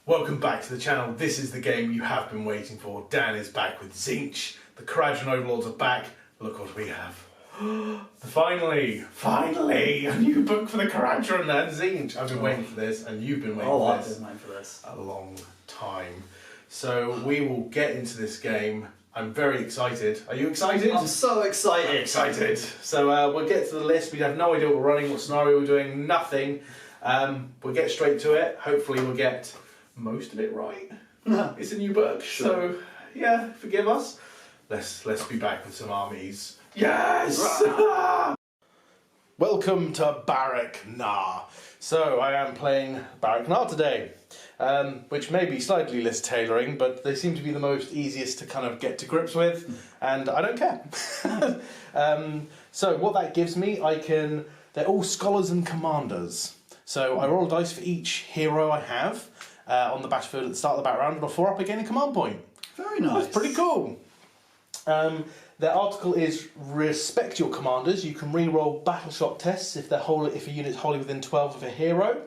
Welcome back to the channel. This is the game you have been waiting for. Dan is back with Tzeentch. The Kharadron Overlords are back. Look what we have. Finally, a new book for the Kharadron and Tzeentch. I've been waiting for this, and you've been waiting for this. I've been waiting for this a long time. So we will get into this game. I'm very excited. Are you excited? I'm so excited. I'm excited. So we'll get to the list. We have no idea what we're running, what scenario we're doing, nothing. We'll get straight to it. Hopefully we'll get most of it right. It's a new book, sure. So yeah, forgive us. Let's be back with some armies. Yes! Welcome to Barak Nar. So I am playing Barak Nar today, which may be slightly less tailoring, but they seem to be the most easiest to kind of get to grips with, and I don't care. So what that gives me, they're all scholars and commanders. So I roll a dice for each hero I have on the battlefield at the start of the battle round, and a 4-up again a command point. Very nice. That's pretty cool. Their article is respect your commanders. You can re-roll battle shock tests if a unit's wholly within 12 of a hero.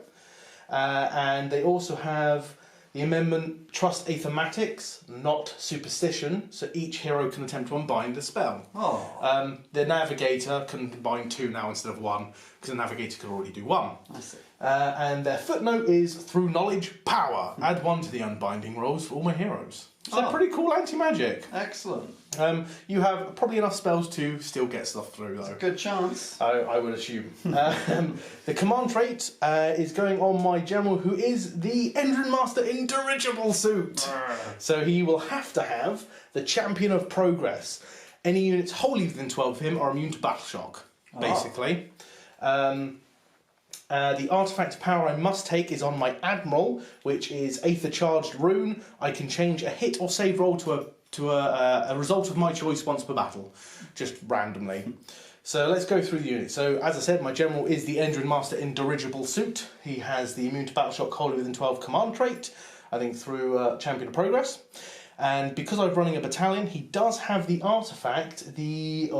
And they also have the amendment trust Aethermatics, not Superstition, so each hero can attempt to unbind a spell. Oh. The Navigator can combine 2 now instead of 1, because the Navigator can already do 1. I see. And their footnote is through knowledge, power. Add 1 to the unbinding rolls for all my heroes. So pretty cool anti-magic. Excellent. You have probably enough spells to still get stuff through, though. It's a good chance. I would assume. The command trait is going on my general, who is the Endrinmaster in Dirigible Suit. So he will have to have the Champion of Progress. Any units wholly within 12 of him are immune to battle shock, basically. The artifact power I must take is on my Admiral, which is Aethercharged Rune. I can change a hit or save roll to a result of my choice once per battle, just randomly. So let's go through the units. So as I said, my General is the Endrinmaster in Dirigible Suit. He has the immune to battle shock wholly within 12 command trait, I think through Champion of Progress. And because I'm running a battalion, he does have the artifact, the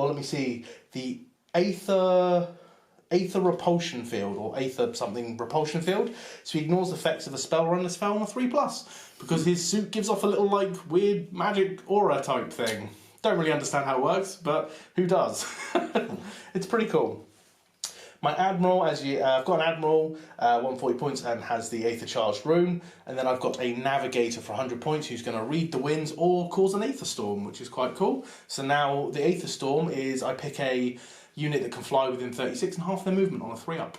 Aether Repulsion field, or Aether something repulsion field, so he ignores the effects of a spell run that's found on a 3+, because his suit gives off a little like weird magic aura type thing. Don't really understand how it works, but who does? It's pretty cool. My Admiral, I've got an Admiral, 140 points, and has the Aethercharged Rune, and then I've got a Navigator for 100 points who's going to read the winds or cause an Aether Storm, which is quite cool. So now the Aether Storm is I pick a unit that can fly within 36 and half their movement on a 3-up.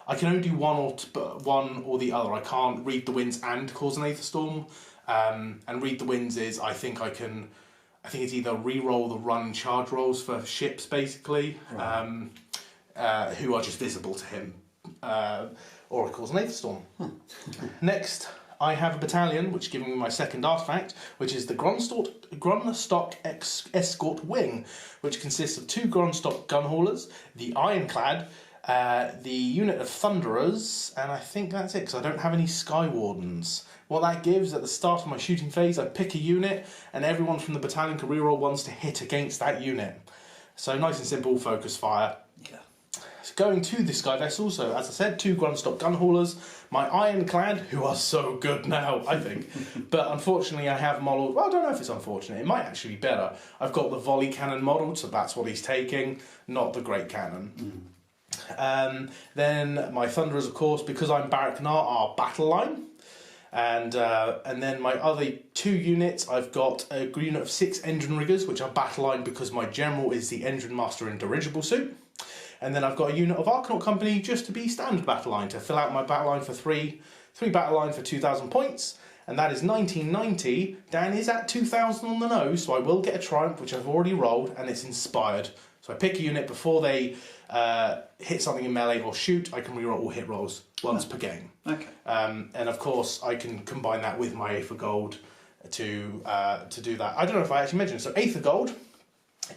I can only do one or the other. I can't read the winds and cause an Aether Storm. And read the winds is I think it's either re-roll the run and charge rolls for ships basically, who are just visible to him, or it cause an Aether Storm. Next, I have a battalion, which is giving me my second artifact, which is the Grundstok Escort Wing, which consists of 2 Grundstok Gunhaulers, the Ironclad, the unit of Thunderers, and I think that's it, because I don't have any Sky Wardens. What that gives, at the start of my shooting phase, I pick a unit, and everyone from the battalion can reroll 1s to hit against that unit. So nice and simple, focus fire. Yeah. Going to the Sky Vessel, so as I said, 2 Grundstok Gunhaulers, my Ironclad, who are so good now, I think. But unfortunately I have modelled, well, I don't know if it's unfortunate, it might actually be better. I've got the Volley cannon modelled, so that's what he's taking, not the Great Cannon. Then my Thunderers, of course, because I'm Barak Nar, are Battleline. And then my other 2 units, I've got a unit of 6 Endrinriggers, which are Battleline because my General is the Endrinmaster in Dirigible Suit. And then I've got a unit of Arkanaut Company just to be standard battle line, to fill out my battle line for 3 battle line for 2,000 points. And that is 1990. Dan is at 2,000 on the nose, so I will get a triumph, which I've already rolled, and it's inspired. So I pick a unit before they hit something in melee or shoot. I can reroll all hit rolls once per game. Okay. And of course, I can combine that with my Aether Gold to do that. I don't know if I actually mentioned it. So Aether Gold.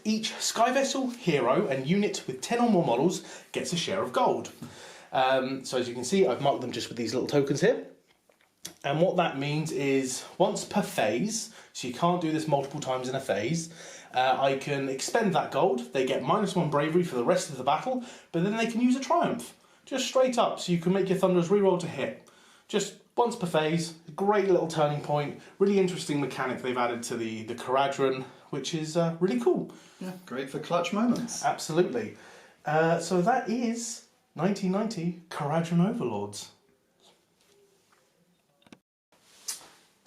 Each Sky Vessel, hero, and unit with 10 or more models gets a share of gold. So as you can see, I've marked them just with these little tokens here. And what that means is once per phase, so you can't do this multiple times in a phase, I can expend that gold. They get -1 bravery for the rest of the battle, but then they can use a triumph. Just straight up, so you can make your Thunderers reroll to hit. Just Once per phase, great little turning point. Really interesting mechanic they've added to the Kharadron, which is really cool. Yeah, great for clutch moments. Absolutely. So that is 1990 Kharadron Overlords.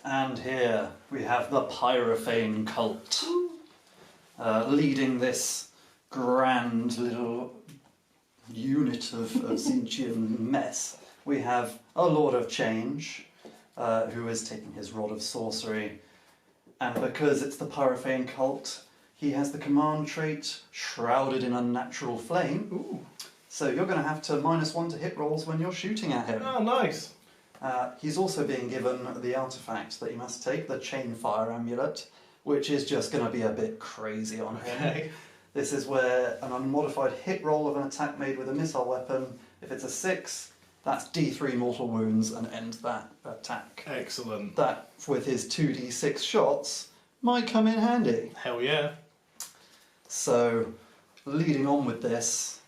And here we have the Pyrophane cult leading this grand little unit of Tzeentchian mess. We have a Lord of Change, who is taking his Rod of Sorcery, and because it's the Pyrophane cult, he has the command trait Shrouded in Unnatural Flame. Ooh. So you're going to have to -1 to hit rolls when you're shooting at him. Oh, nice. He's also being given the artefact that he must take, the Chainfire Amulet, which is just going to be a bit crazy on him. Okay. This is where an unmodified hit roll of an attack made with a missile weapon, if it's a 6, that's D3 mortal wounds and ends that attack. Excellent. That, with his 2d6 shots, might come in handy. Hell yeah. So, leading on with this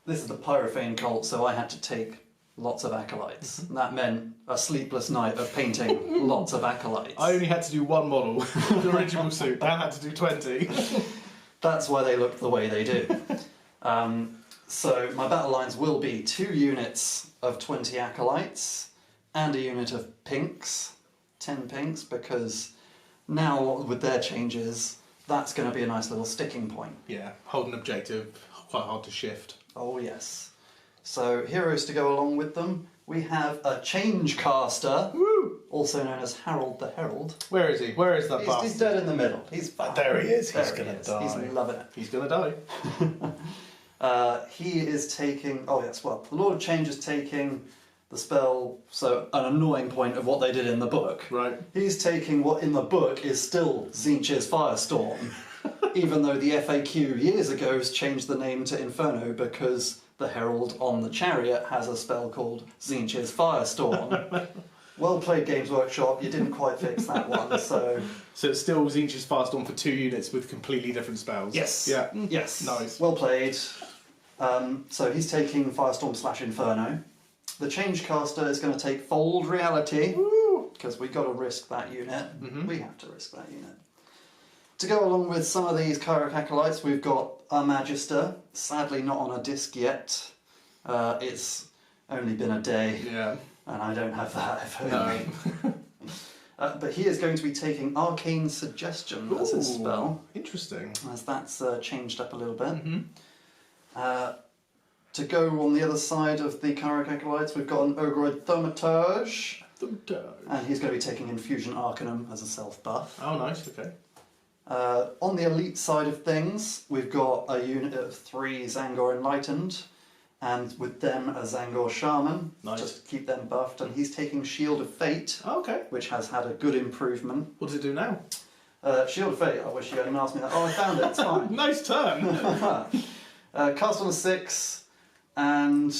is the Pyrophane cult, so I had to take lots of acolytes. And that meant a sleepless night of painting lots of acolytes. I only had to do one model, the Dirigible Suit. Dan had to do 20. That's why they look the way they do. So my battle lines will be 2 units of 20 acolytes and a unit of pinks, 10 pinks, because now with their changes, that's going to be a nice little sticking point. Yeah, hold an objective, quite hard to shift. Oh yes. So heroes to go along with them. We have a Changecaster, Woo! also known as Harold the Herald. Where is he? Where is that bastard? He's dead in the middle. He's fine. There he is. There He's he gonna is. die. He's loving it. He's gonna die. He is taking... Oh yes, well, the Lord of Change is taking the spell, so an annoying point of what they did in the book. Right. He's taking what in the book is still Tzeentch's Firestorm, even though the FAQ years ago has changed the name to Inferno because the Herald on the chariot has a spell called Tzeentch's Firestorm. Well played, Games Workshop. You didn't quite fix that one, so... So it's still Tzeentch's Firestorm for 2 units with completely different spells? Yes. Yeah. Yes. Nice. Well played. So he's taking Firestorm / Inferno. The Changecaster is going to take Fold Reality, because we got to risk that unit. Mhm. We have to risk that unit. To go along with some of these Kharadron Acolytes, we've got our Magister, sadly not on a disc yet. It's only been a day, Yeah. and I don't have that if No. only. But he is going to be taking Arcane Suggestion as his Ooh, spell, Interesting. as that's changed up a little bit. Mm-hmm. To go on the other side of the Kharadron Acolytes, we've got an Ogroid Thaumaturge, and he's going to be taking Infusion Arcanum as a self-buff. Oh, nice, okay. On the elite side of things, we've got a unit of 3 Zangor Enlightened, and with them a Zangor Shaman, Nice. just to keep them buffed, and he's taking Shield of Fate, Oh, okay. which has had a good improvement. What does it do now? Shield of Fate, I wish you hadn't asked me that. Oh, I found it, it's fine. Nice turn. Cast on a 6, and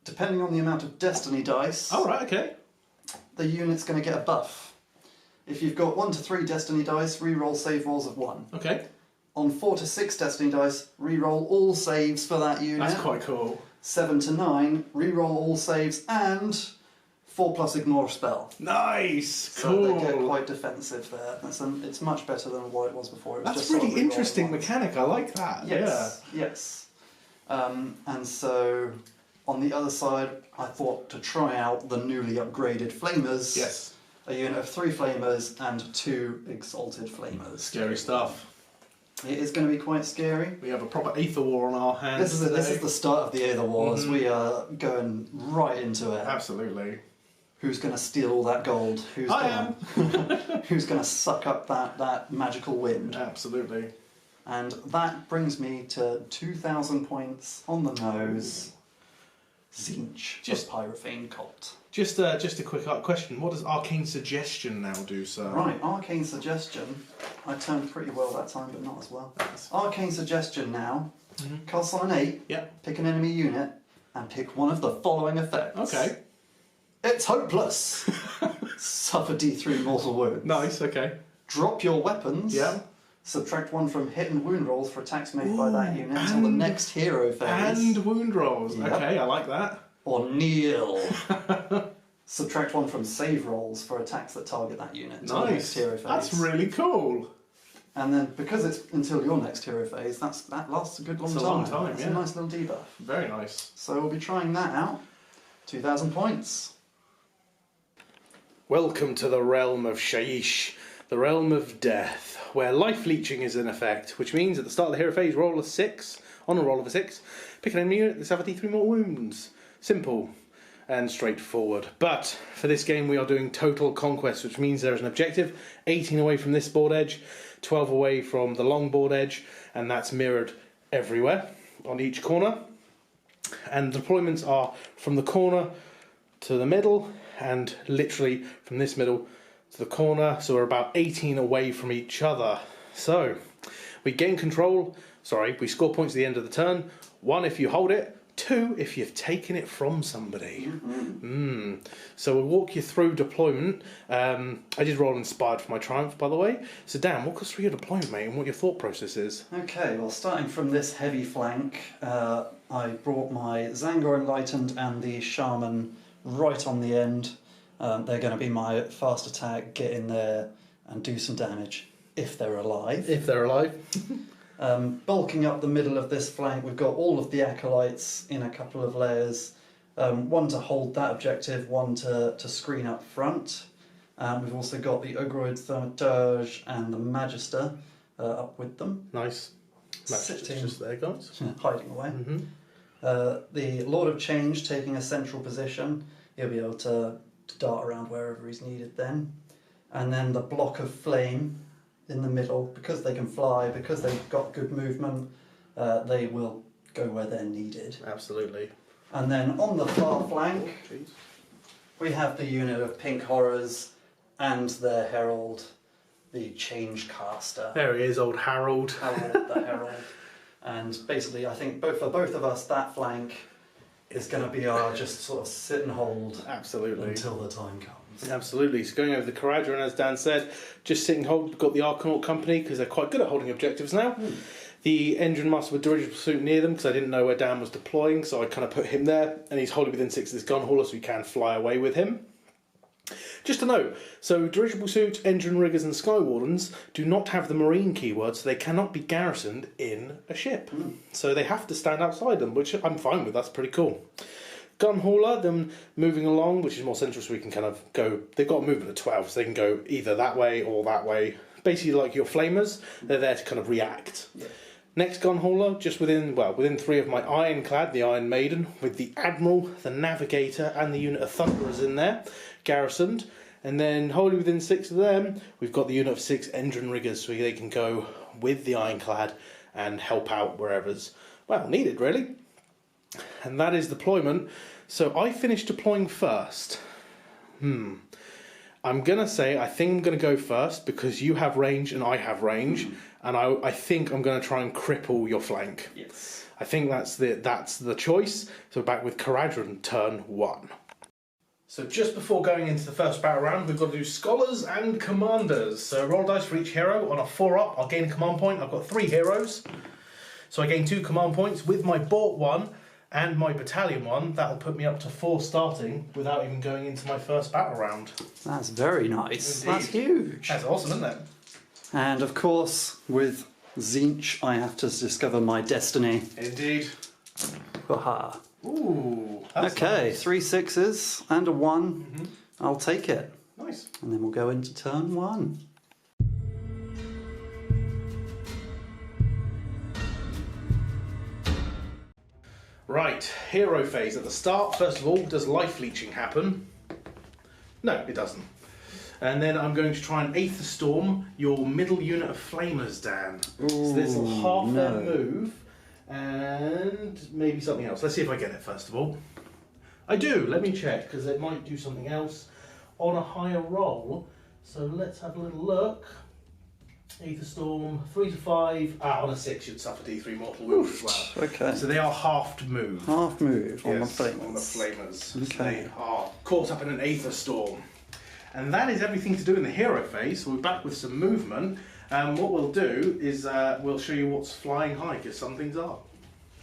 depending on the amount of Destiny dice, Oh, right, okay. the unit's going to get a buff. If you've got 1 to 3 Destiny dice, re-roll save rolls of 1. Okay. On 4 to 6 Destiny dice, re-roll all saves for that unit. That's quite cool. 7 to 9, re-roll all saves and 4+ ignore spell. Nice. So Cool. they get quite defensive there. It's much better than what it was before. It was That's just really sort of re-roll interesting ones. mechanic. I like that. Yes, yes. And so on the other side, I thought to try out the newly upgraded Flamers. Yes. A unit of 3 Flamers and 2 Exalted Flamers. Scary stuff. It is going to be quite scary. We have a proper Aether War on our hands. This is the start of the Aether Wars. Mhm. We are going right into it. Absolutely. Who's going to steal all that gold? Who's Who's going to suck up that magical wind? Absolutely. And that brings me to 2,000 points on the nose. Tzeentch, Just- the Pyrophane cult. Just a quick question. What does Arcane Suggestion now do, sir? Right, Arcane Suggestion. I turned pretty well that time, but not as well. Arcane Suggestion now. Mhm. Cast on an 8, Yep. pick an enemy unit, and pick one of the following effects. Okay. It's hopeless! Suffer D3 mortal wounds. Nice. Okay. Drop your weapons. Yeah. Subtract 1 from hit and wound rolls for attacks made by that unit until the and- next hero phase. And wound rolls. Yep. Okay, I like that. Or kneel. subtract 1 from save rolls for attacks that target that unit. Until the next hero phase. That's really cool. And then, because it's until your next hero phase, that lasts a good long time. It's a long time, It's yeah. a nice little debuff. Very nice. So we'll be trying that out. 2,000 points. Welcome to the realm of Shaiish, the realm of death, where life leeching is in effect, which means at the start of the hero phase, roll a 6, on a roll of a 6, pick an enemy unit that's have D3 more wounds. Simple and straightforward. But for this game we are doing total conquest, which means there is an objective 18 away from this board edge, 12 away from the long board edge, and that's mirrored everywhere on each corner. And the deployments are from the corner to the middle, and literally from this middle to the corner, so we're about 18 away from each other. So we gain control, we score points at the end of the turn. 1 if you hold it, 2 if you've taken it from somebody. So we'll walk you through deployment. I did roll inspired for my triumph, by the way. So Dan, walk us through your deployment, mate, and what your thought process is. Okay, well, starting from this heavy flank, I brought my Zangor Enlightened and the Shaman right on the end. They're going to be my fast attack, get in there and do some damage, if they're alive. If they're alive. Bulking up the middle of this flank, we've got all of the Acolytes in a couple of layers. 1 to hold that objective, 1 to screen up front. We've also got the Ogroid Thaumaturge and the Magister up with them. Nice. Sitting, just there, guys. hiding away. The Lord of Change taking a central position. He'll be able to dart around wherever he's needed then. And then the block of flame in the middle, because they can fly, because they've got good movement, they will go where they're needed. Absolutely. And then on the far flank, we have the unit of Pink Horrors and their Herald, the Change Caster. There he is, old Harold. Harold the Herald. And basically, I think for both of us, that flank is going to be our just sort of sit and hold. Absolutely. Until the time comes. Absolutely. So going over the Kharadron, as Dan said, just sit and hold. We've got the Arkanaut Company, because they're quite good at holding objectives now. The Endrinmaster with Dirigible Suit near them, because I didn't know where Dan was deploying, so I kind of put him there, and he's wholly within 6 of this Gunhauler, so we can fly away with him. Just a note, so Dirigible Suit, Endrinriggers and Skywardens do not have the marine keyword, so they cannot be garrisoned in a ship. So they have to stand outside them, which I'm fine with, that's pretty cool. Gunhauler, them moving along, which is more central, so we can kind of go, they've got a movement of 12, so they can go either that way or that way. Basically like your flamers, they're there to kind of react. Yeah. Next Gunhauler, just within 3 of my Ironclad, the Iron Maiden, with the Admiral, the Navigator, and the unit of Thunderers in there, garrisoned. And then, wholly within 6 of them, we've got the unit of 6 Endrinriggers, so they can go with the Ironclad and help out wherever's, well, needed, really. And that is deployment. So I finished deploying first. I'm going to say I think I'm going to go first because you have range and I have range. And I think I'm going to try and cripple your flank. Yes. I think that's the choice. So back with Kharadron, turn 1. So just before going into the first battle round, we've got to do Scholars and Commanders. So roll dice for each hero. On a 4-up, I'll gain a command point. I've got 3 heroes. So I gain 2 command points. With my Bort 1 and my Battalion 1, that'll put me up to 4 starting without even going into my first battle round. That's very nice. Indeed. That's huge. That's awesome, isn't it? And of course, with Tzeentch, I have to discover my destiny. Indeed. Haha. Ooh. That's Okay, nice. 3 6s and a 1. I'll take it. Nice. And then we'll go into turn 1. Right, hero phase. At the start, first of all, does life leeching happen? No, it doesn't. And then I'm going to try and Aether Storm your middle unit of Flamers, Dan. So this will half their move, and maybe something else. Let's see if I get it, first of all. I do, let me check, because it might do something else on a higher roll. So let's have a little look. Aether Storm, 3 to 5. On a 6 you'd suffer D3 mortal wounds as well. Okay. So they are halved move. Half move on the Yes, flamers. on the Flamers. Okay. So they are caught up in an Aether Storm. And that is everything to do in the hero phase. So we're back with some movement. What we'll do is we'll show you what's flying high, because some things are.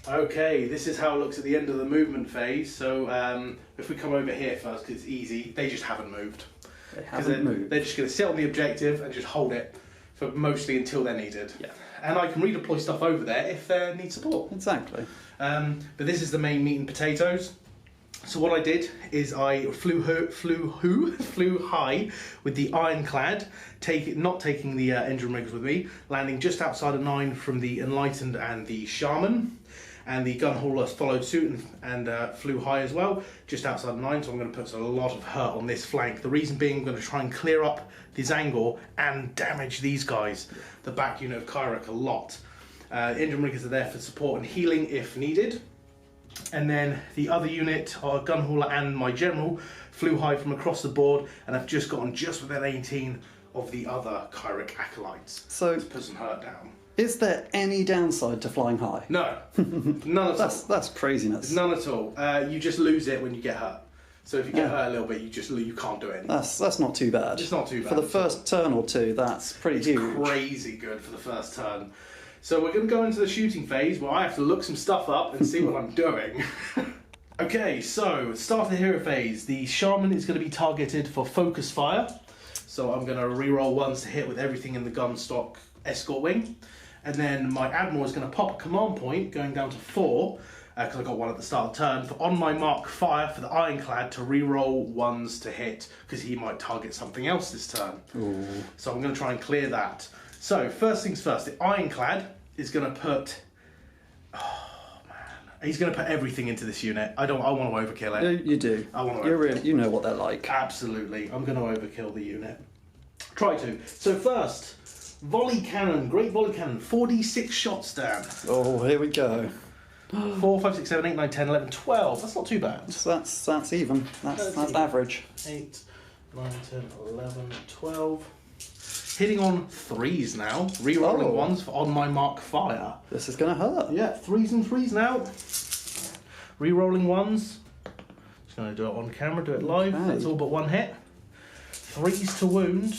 Okay, this is how it looks at the end of the movement phase. So if we come over here first, because it's easy, they just haven't moved. They haven't moved. They're just going to sit on the objective and just hold it for mostly until they're needed. Yeah. And I can redeploy stuff over there if they need support. Exactly. But this is the main meat and potatoes. So what I did is I flew high with the Ironclad, not taking the Endrinriggers with me, landing just outside of 9 from the Enlightened and the Shaman. And the Gunhauler followed suit and flew high as well, just outside of 9, so I'm going to put a lot of hurt on this flank. The reason being I'm going to try and clear up this angle and damage these guys, the back unit of Kharadron, a lot. Endrinriggers are there for support and healing if needed. And then the other unit, our Gunhauler and my General, flew high from across the board, and I've just gotten just within 18 of the other Kharadron Acolytes. So, to put some hurt down. Is there any downside to flying high? No, none at all. That's craziness. None at all. You just lose it when you get hurt. So if you get hurt a little bit, you can't do it anymore. That's not too bad. It's not too bad. For the first turn or two, that's pretty huge. Crazy good for the first turn. So we're going to go into the shooting phase where I have to look some stuff up and see what I'm doing. Okay, so start of the hero phase. The Shaman is going to be targeted for focus fire. So I'm going to reroll ones to hit with everything in the Grundstok escort wing. And then my Admiral is going to pop a command point going down to 4, because I got one at the start of the turn, for on my mark fire for the Ironclad to reroll ones to hit, because he might target something else this turn. Ooh. So I'm going to try and clear that. So first things first, the Ironclad is going to put... Oh man, he's going to put everything into this unit. I want to overkill it. You do. I want to overkill it. You know what they're like. Absolutely, I'm going to overkill the unit. Try to. So first... Volley cannon, great volley cannon, 4d6 shots down. Oh, here we go. 4, 5, 6, 7, 8, 9, 10, 11, 12. That's not too bad. That's even. That's average. 8, 9, 10, 11, 12. Hitting on 3s now. Rerolling ones for on my mark fire. This is going to hurt. Yeah, 3s and 3s now. Rerolling ones. Just going to do it on camera, do it live. Okay. That's all but one hit. 3s to wound.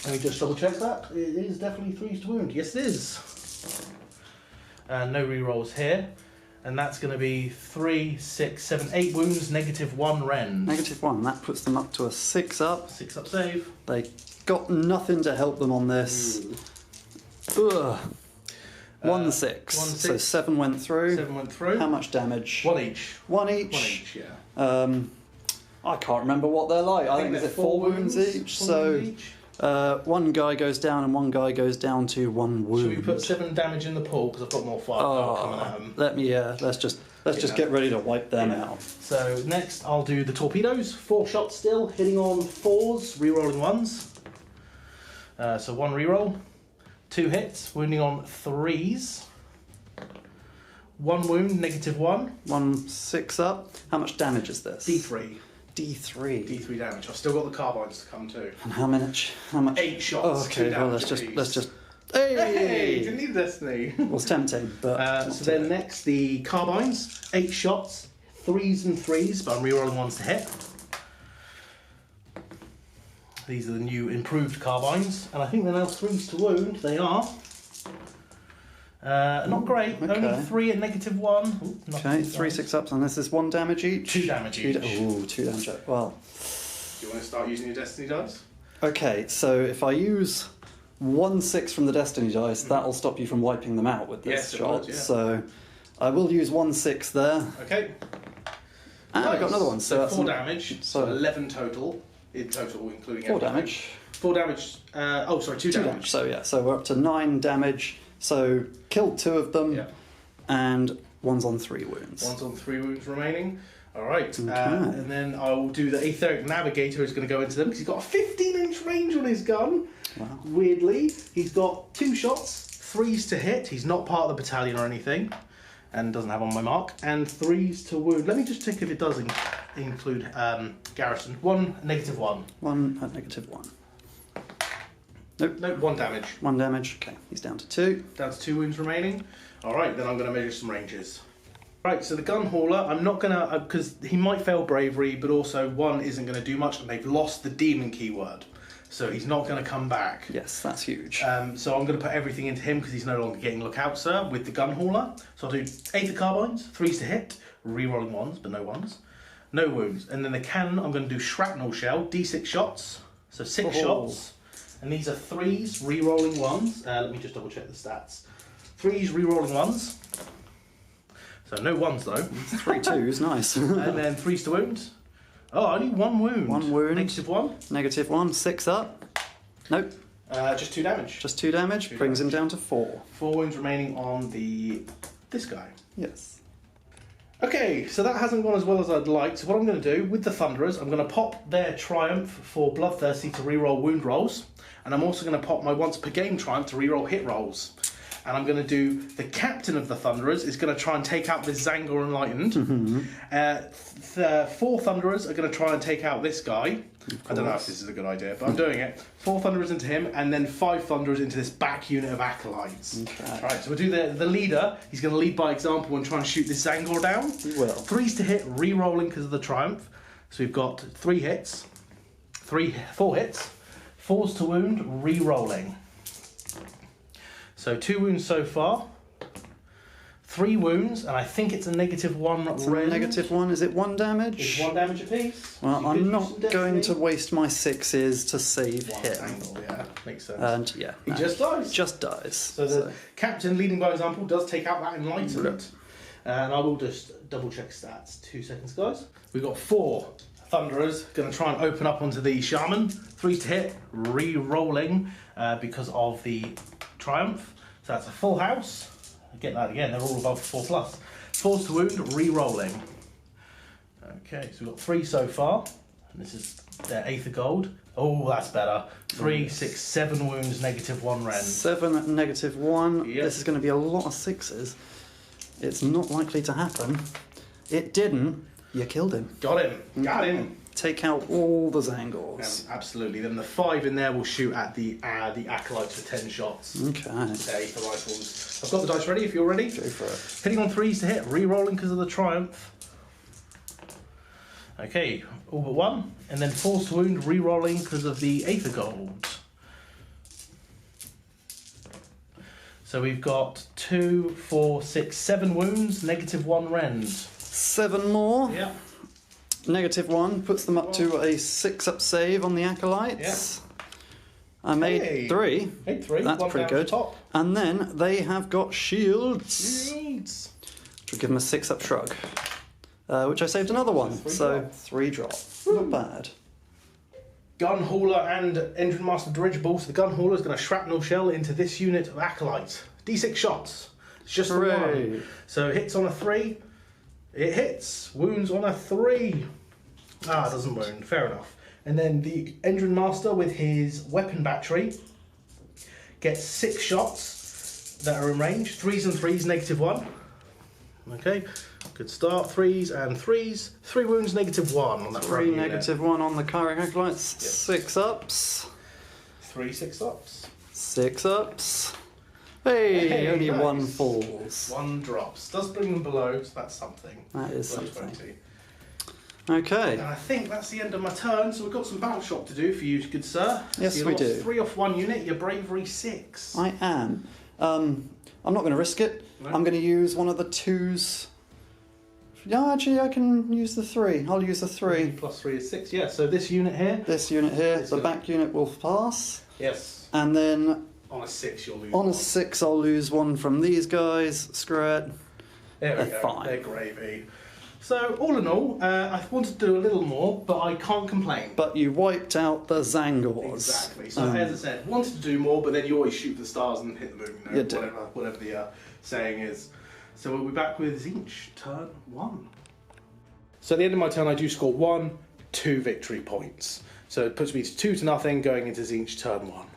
Let me just double check that. It is definitely 3s to wound. Yes, it is. No rerolls here. And that's going to be 3, 6, 7, 8 wounds, -1 rend. -1. That puts them up to a 6 up. 6 up save. They got nothing to help them on this. Ugh. 1 6. 1 So 6. 7 went through. 7 went through. How much damage? 1 each. 1 each. 1 each, yeah. I can't remember what they're like. I think is it 4 wounds each? So each. one guy goes down and one guy goes down to 1 wound. Should we put 7 damage in the pool because I've got more firepower coming at them? Let me. Let's just get ready to wipe them out. So next I'll do the torpedoes. 4 shots still, hitting on 4s, rerolling 1s. So 1 reroll, 2 hits, wounding on 3s. 1 wound, -1. 1 6 up. How much damage is this? D3. D3. D3 damage. I've still got the carbines to come too. And how much? 8 shots. Oh, okay. Well, let's just. Hey! Hey! Didn't need Destiny. Was tempting, but. So then next the carbines. 8 shots, 3s and 3s, but I'm rerolling 1s to hit. These are the new improved carbines, and I think they're now 3s to wound. They are. Not great. Okay. Only 3 at -1. Ooh, Okay, 3 6 ups, and this is 1 damage each. 2 damage each. Ooh, 2 damage. Well. Do you want to start using your Destiny dice? Okay, so if I use 1 6 from the Destiny dice, that'll stop you from wiping them out with this shot. Would, yeah. So I will use 1 6 there. Okay. And I got another one. So that's 4 damage. So 11 total. In total, including 4 everything. damage. 4 damage. 2 damage. So yeah, so we're up to 9 damage. So killed 2 of them, and 1's on 3 wounds. 1's on 3 wounds remaining. All right, Okay. and then I will do the Aetheric Navigator is going to go into them because he's got a 15-inch range on his gun. Wow. Weirdly, he's got 2 shots, 3s to hit. He's not part of the battalion or anything, and doesn't have on my mark. And 3s to wound. Let me just check if it does include garrison. 1 -1. 1 at -1. Nope. Nope, 1 damage. 1 damage. Okay, he's down to 2. Down to 2 wounds remaining. All right, then I'm going to measure some ranges. Right, so the Gunhauler, I'm not going to, because he might fail bravery, but also 1 isn't going to do much, and they've lost the demon keyword. so he's not going to come back. Yes, that's huge. So I'm going to put everything into him because he's no longer getting Lookout Sir with the Gunhauler. So I'll do Aether Carbines, 3s to hit, re-rolling 1s, but no 1s. No wounds. And then the cannon, I'm going to do Shrapnel Shell, D6 shots, so 6 shots. And these are 3s, re-rolling 1s. Let me just double check the stats. 3s, re-rolling 1s. So no 1s though. 3 2s, nice. And then 3s to wound. Oh, only 1 wound. 1 wound. -1. -1, 6 up. Nope. Just 2 damage. Just 2 damage, brings him down to 4. 4 wounds remaining on this guy. Yes. Okay, so that hasn't gone as well as I'd like. So what I'm going to do with the Thunderers, I'm going to pop their Triumph for Bloodthirsty to reroll wound rolls, and I'm also going to pop my once per game Triumph to reroll hit rolls. And I'm going to do the Captain of the Thunderers is going to try and take out this Zangor Enlightened. 4 Thunderers are going to try and take out this guy. I don't know if this is a good idea, but I'm doing it. 4 Thunderers into him, and then 5 Thunderers into this back unit of Acolytes. Okay. Right, so we'll do the leader. He's going to lead by example and try and shoot this Zangor down. He will. 3s to hit, re-rolling because of the Triumph. So we've got 3 hits, 4 hits, 4s to wound, re-rolling. So 2 wounds so far, 3 wounds, and I think it's a -1 It's rend. a -1, is it 1 damage? It's 1 damage apiece. Well, You I'm could not use some going to destiny. waste my 6s to save One him. angle, yeah, makes sense. And yeah, He no, just dies. Just dies. So the Captain, leading by example, does take out that Enlightenment. And I will just double check stats. 2 seconds, guys. We've got 4 Thunderers going to try and open up onto the Shaman. 3 to hit, re-rolling because of the Triumph. So that's a full house. Get that again, they're all above 4+. 4s to wound, re-rolling. Okay, so we've got 3 so far. And this is their Aether Gold. Oh, that's better. 3, 6, 7 wounds, -1 rend. 7 -1. Yep. This is going to be a lot of 6s. It's not likely to happen. It didn't. You killed him. Got him. Got him. Take out all the Zangors. Absolutely. Then the 5 in there will shoot at the Acolytes for 10 shots. Okay. Their Aether Rifles. I've got the dice ready if you're ready. Go for it. Hitting on 3s to hit, re-rolling because of the Triumph. Okay, all but 1. And then 4s to wound, re-rolling because of the Aether Gold. So we've got 2, 4, 6, 7 wounds, -1 rend. 7 more. Yeah. -1 puts them up to a 6-up save on the Acolytes. I made Hey. 3. Made 3. That's one pretty down to good. Top. And then they have got shields. Yeets. Which will give them a 6-up shrug. Which I saved another one. 3 So drop. 3 drop. Not bad. Gunhauler and Endrinmaster Dirigible. So the Gunhauler is going to shrapnel shell into this unit of Acolytes. D6 shots. It's just the Hooray. 1. So hits on a 3. It hits. Wounds on a 3. Ah, it doesn't wound. Fair enough. And then the Endrinmaster with his weapon battery gets 6 shots that are in range. 3s and 3s, -1. Okay, good start. 3s and 3s. 3 wounds, -1 on that 3 front unit. -1 on the Kyric Acolytes. Yep. 6-ups. 3 6-ups. 6-ups. Hey, Hey, only nice. 1 falls. 1 drops. Does bring them below, so that's something. That is Below something. 20. Okay. And I think that's the end of my turn, so we've got some battle shock to do for you, good sir. Yes, so you we lost do. 3 off 1 unit, your bravery 6. I am. I'm not going to risk it. No. I'm going to use one of the 2s. No, actually, I can use the 3. I'll use the 3. Plus 3 is 6, yeah. So this unit here. This unit here, This the unit. back unit will pass. Yes. And then On a 6, you'll lose on a one. 6, I'll lose 1 from these guys. Screw it. There we They're go. fine. They're gravy. So, all in all, I wanted to do a little more, but I can't complain. But you wiped out the Zangors. Exactly. So, as I said, wanted to do more, but then you always shoot the stars and hit the moon, You do. whatever the saying is. So, we'll be back with Tzeentch, turn 1. So, at the end of my turn, I do score 1, 2 victory points. So, it puts me to 2-0 going into Tzeentch, turn 1.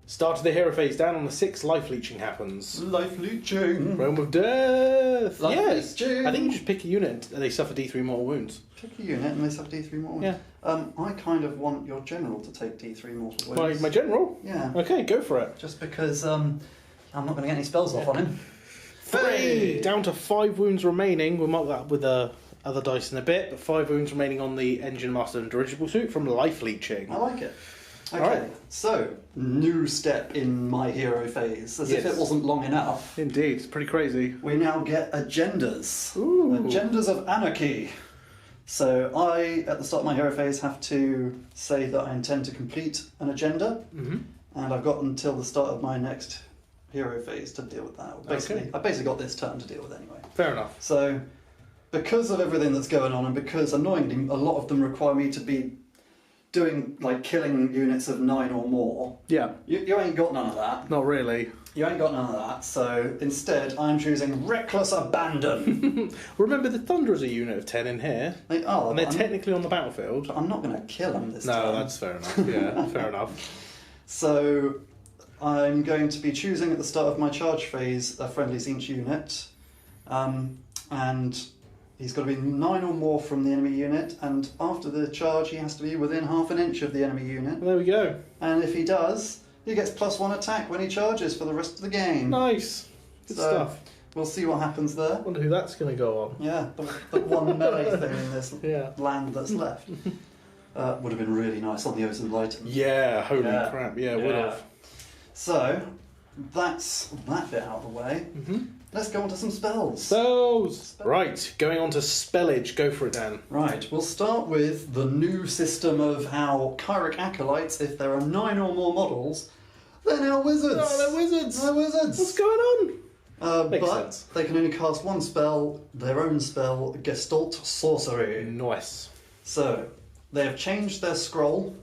Start of the hero phase down on the 6, life leeching happens. Life leeching. Realm of Death! Life Yes! leeching. I think you just pick a unit and they suffer D3 mortal wounds. Pick a unit and they suffer D3 mortal wounds. Yeah. I kind of want your general to take D3 mortal wounds. My general? Yeah. Okay, go for it. Just because I'm not going to get any spells off on him. 3! Down to 5 wounds remaining. We'll mark that with other dice in a bit, but 5 wounds remaining on the Endrinmaster and Dirigible Suit from life leeching. I like it. Okay, Alright. so, new step in my hero phase. As if Yes. it wasn't long enough. Indeed, it's pretty crazy. We now get agendas. Ooh. Agendas of anarchy. So I, at the start of my hero phase, have to say that I intend to complete an agenda, and I've got until the start of my next hero phase to deal with that. Basically, I basically got this turn to deal with anyway. Fair enough. So, because of everything that's going on, and because annoyingly a lot of them require me to be doing like killing units of 9 or more, Yeah, you ain't got none of that. not really. You ain't got none of that. So instead, I'm choosing reckless abandon. Remember, the Thunderers are a unit of 10 in here, They are, and they're but technically on the battlefield. I'm not going to kill them this No, time. that's fair enough. Yeah, fair enough. So I'm going to be choosing at the start of my charge phase a friendly Tzeentch unit, and he's got to be 9 or more from the enemy unit, and after the charge he has to be within half an inch of the enemy unit, Well, there we go. and if he does, he gets +1 attack when he charges for the rest of the game. Nice. Good So- stuff. We'll see what happens there. Wonder who that's going to go on. Yeah, the one melee thing in this Yeah. land that's left. Would have been really nice on the Oath of Light. Yeah, holy Yeah. crap. Yeah, would have. So, that's that bit out of the way. Let's go on to some spells. Spells! Right, going on to spellage. Go for it, Dan. Right, we'll start with the new system of how Chiric Acolytes, if there are 9 or more models, they're now wizards. Oh, they're wizards! They're wizards. What's going on? Makes but sense. they can only cast one spell, their own spell, Gestalt Sorcery. Nice. So, they have changed their scroll.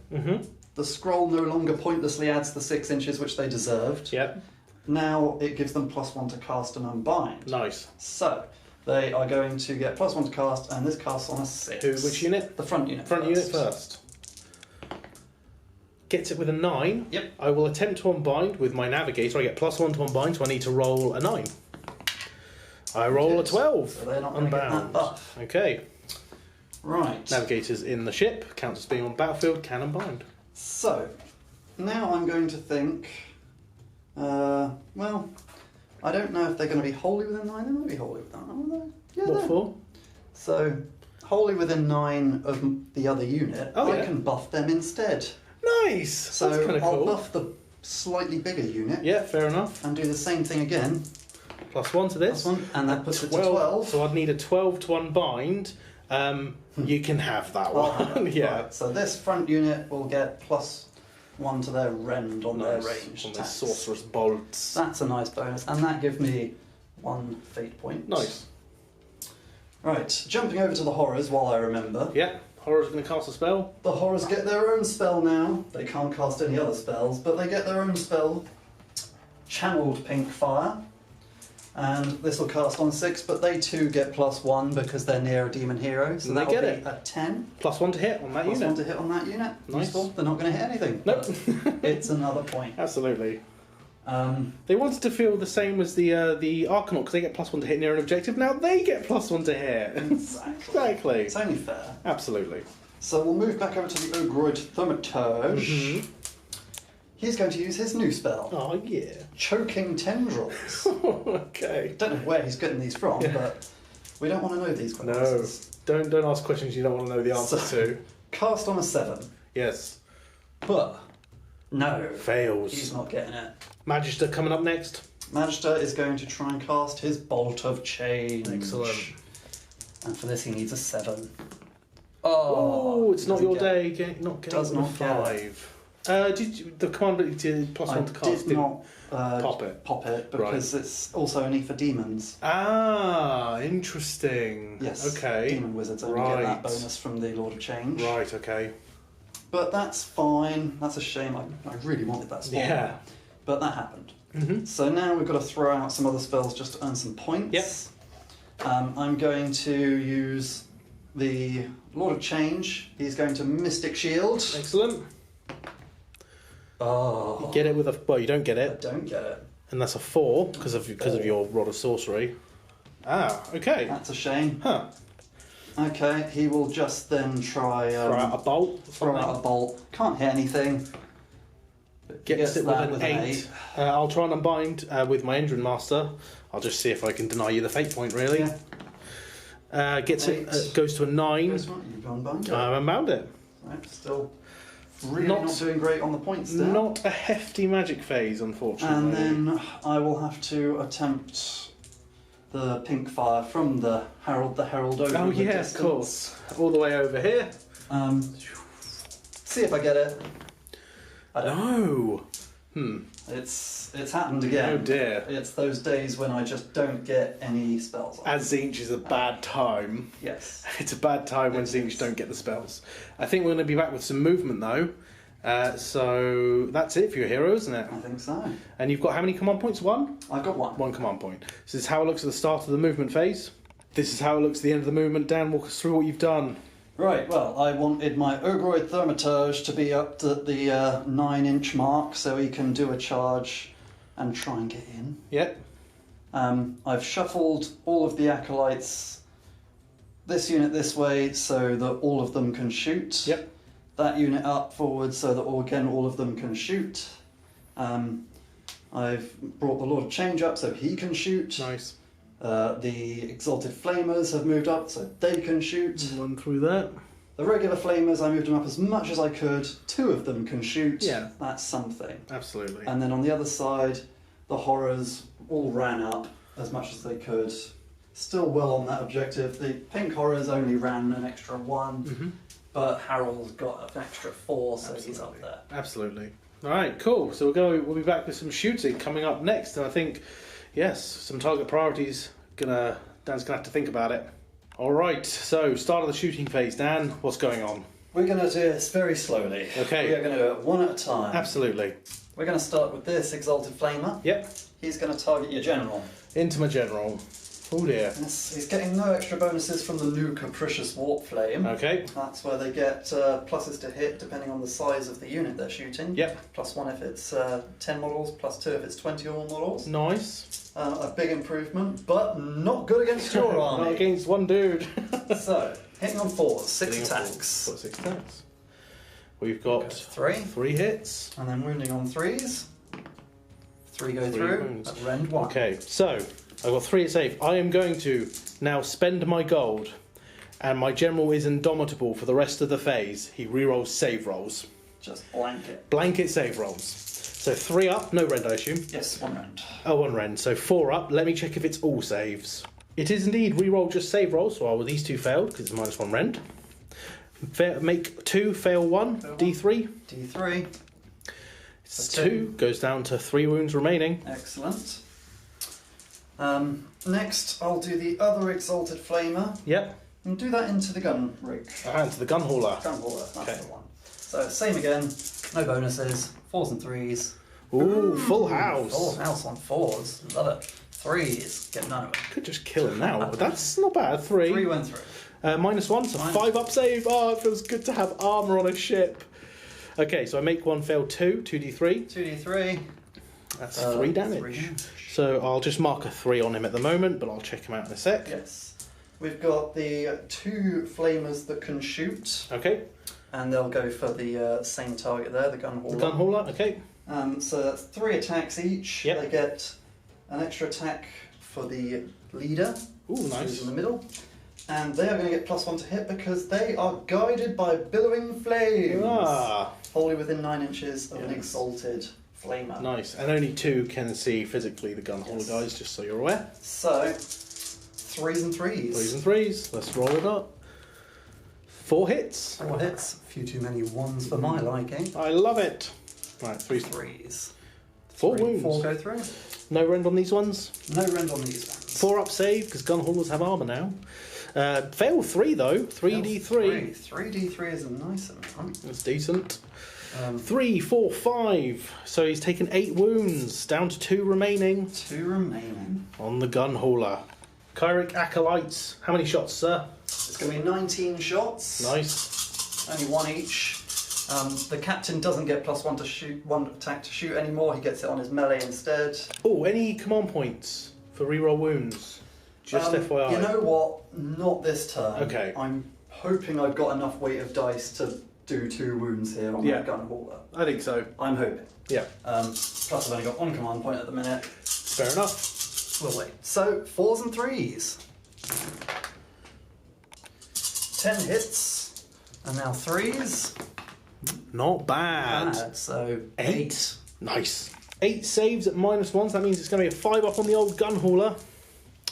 The scroll no longer pointlessly adds the 6 inches which they deserved. Yep. Now it gives them +1 to cast and unbind. Nice. So, they are going to get +1 to cast, and this casts on a 6. Which unit? The front unit. Front unit first. Gets it with a 9. Yep. I will attempt to unbind with my navigator. I get +1 to unbind, so I need to roll a 9. I roll a 12. So they're not going to get that Unbound. buff. Okay. Right. Navigator's in the ship. Counts as being on the battlefield. Can unbind. So, now I'm going to think... well, I don't know if they're going to be wholly within 9. They might be wholly within 9, aren't they? Yeah, What they're- for? So, wholly within 9 of the other unit, Oh, I yeah. can buff them instead. Nice! So That's kind of I'll cool. buff the slightly bigger unit Yeah, fair enough. and do the same thing again. +1 to this. This one, and that puts it to 12. So I'd need a 12 to unbind. You can have that one. Yeah. Right, so this front unit will get +1 to their rend on their range On the attacks. sorcerer's bolts. That's a nice bonus, and that gives me 1 fate point. Nice. Right, jumping over to the horrors while I remember. Yeah. Horror's going to cast a spell. The horrors get their own spell now. They can't cast any other spells, but they get their own spell. Channeled Pink Fire. And this will cast on 6, but they too get +1 because they're near a demon hero. So And they that'll get be it. a 10. +1 to hit on that +1 unit. to hit on that unit. Nice. Useful. They're not going to hit anything. Nope. but it's another point. Absolutely. They wanted to feel the same as the Arkanaut because they get +1 to hit near an objective. Now they get +1 to hit. Exactly. It's only fair. Absolutely. So we'll move back over to the Ogroid Thaumaturge. He's going to use his new spell. Oh yeah. Choking Tendrils. Okay. Don't know where he's getting these from, but we don't want to know these No. questions. Don't ask questions you don't want to know the answer to. Cast on a 7. Yes. But no. Fails. He's not getting it. Magister coming up next. Magister is going to try and cast his Bolt of Change. Excellent. And for this he needs a 7. Oh, it's not doesn't your get day. Not getting Does a not get 5. Did you, the commander did +1 I to cast? did not pop it. because it's also only for demons. Ah, interesting. Yes. Okay. Demon wizards only get that Right. bonus from the Lord of Change. Right. Okay. But that's fine. That's a shame. I really wanted that spell. Yeah. But that happened. Mhm. So now we've got to throw out some other spells just to earn some points. Yep. I'm going to use the Lord of Change. He's going to Mystic Shield. Excellent. Oh. You get it with a. Well, you don't get I it, don't get it. and that's a 4 because of your rod of sorcery. Ah. Okay. That's a shame. Huh. Okay, he will just then try... Throw out a bolt. throw out a bolt. Can't hit anything. But Gets it with that an with an 8. I'll try and unbind with my Endrinmaster. I'll just see if I can deny you the fate point, really. Yeah. Gets 8. it, goes to a 9. You've unbound it. I unbound it. Right, still really not doing great on the points there. Not a hefty magic phase, unfortunately. And then I will have to attempt the pink fire from the Herald over Oh in the yeah, distance. of course. All the way over here. See if I get it. I don't. No. It's happened again. Oh dear. It's those days when I just don't get any spells on. As Tzeentch is a bad time. Yes. It's a bad time when Tzeentch don't get the spells. I think we're going to be back with some movement though. So that's it for your hero, isn't it? I think so. And you've got how many command points? 1? I've got 1. 1 command point. So this is how it looks at the start of the movement phase. This is how it looks at the end of the movement. Dan, walk us through what you've done. Right, well, I wanted my Ogroid Aethermatic to be up to the 9-inch mark so he can do a charge and try and get in. Yep. I've shuffled all of the acolytes, this unit this way so that all of them can shoot. Yep. That unit up forward so that all of them can shoot. I've brought the Lord of Change up so he can shoot. Nice. The Exalted Flamers have moved up so they can shoot. Run through that. The regular Flamers, I moved them up as much as I could. 2 of them can shoot. Yeah. That's something. Absolutely. And then on the other side, the Horrors all ran up as much as they could. Still well on that objective. The Pink Horrors only ran an extra 1, but Harold's got an extra 4, so he's up there. Absolutely. All right, cool. So we'll be back with some shooting coming up next, and I think, yes, some target priorities. Dan's gonna have to think about it. All right. So start of the shooting phase. Dan, what's going on? We're going to do this very slowly. Okay. We are going to do it one at a time. Absolutely. We're going to start with this Exalted Flamer. Yep. He's going to target your general. Into my general. Oh dear. Yes, he's getting no extra bonuses from the new Capricious Warp Flame. Okay. That's where they get pluses to hit depending on the size of the unit they're shooting. Yep. +1 if it's 10 models, +2 if it's 20 or more models. Nice. A big improvement, but not good against your army. Not against one dude. So, hitting on 4s, 6 Hitting on attacks. fours. Got 6 attacks. We've got 3. 3 hits. And then wounding on 3s. 3 go 3 through, wounds. at rend 1. Okay, so I've got 3 at save. I am going to now spend my gold, and my general is indomitable for the rest of the phase. He rerolls save rolls. Just blanket. Blanket save rolls. So 3 up, no rend I assume. Yes, 1 rend. Oh, 1 rend. So 4 up. Let me check if it's all saves. It is indeed reroll just save rolls. So these 2 failed because it's -1 rend. Make 2, fail 1, D3. D3. It's 2, goes down to 3 wounds remaining. Excellent. Next, I'll do the other Exalted Flamer. Yep. And do that into the gun rig. And to the Gunhauler. Gunhauler, that's Okay. the one. So, same again. No bonuses. 4s and 3s. Ooh, full house. Full house on 4s. Love it. 3s. Get none of it. Could just kill him now, but that's not bad. 3. 3 went through. -1, so 5 up save. Oh, it feels good to have armour on a ship. Okay, so I make 1 fail 2, 2d3. 2d3. That's 3 damage. 3 damage. So I'll just mark a 3 on him at the moment, but I'll check him out in a sec. Yes. We've got the 2 Flamers that can shoot. Okay. And they'll go for the same target there, the Gunhauler. The Gunhauler, okay. So that's 3 attacks each. Yep. They get an extra attack for the leader, Ooh, who's nice. in the middle. And they are going to get +1 to hit because they are guided by billowing flames. Ah, Wholly within 9 inches of an Yes. Exalted Flamer. nice. And only 2 can see physically the Gunhauler Yes. guys, just so you're aware. So, 3s and 3s. 3s and 3s. Let's roll it up. 4 hits. 4 hits. A few too many 1s for my liking. I love it. Right, 3s. 3s. 4 3, wounds. 4 go through. No rend on these ones. No rend on these ones. 4 up save, because Gunhaulers have armour now. Fail 3 though. 3d3. 3d3 is a nice amount. That's decent. 3, 4, 5. So he's taken 8 wounds, down to 2 remaining 2 remaining. on the Gunhauler. Kyric Acolytes. How many shots, sir? It's going to be 19 shots. Nice. Only 1 each. The captain doesn't get +1 to shoot, 1 attack to shoot anymore. He gets it on his melee instead. Oh, any command points for reroll wounds? Just FYI. You know what? Not this turn. Okay. I'm hoping I've got enough weight of dice to do 2 wounds here on that Gunhauler. I think so. I'm hoping. Yeah. Plus I've only got 1 command point at the minute. Fair enough. We'll wait. So, 4s and 3s. 10 hits, and now 3s. Not bad. So 8. Nice. 8 saves at -1, so that means it's going to be a 5 up on the old Gunhauler.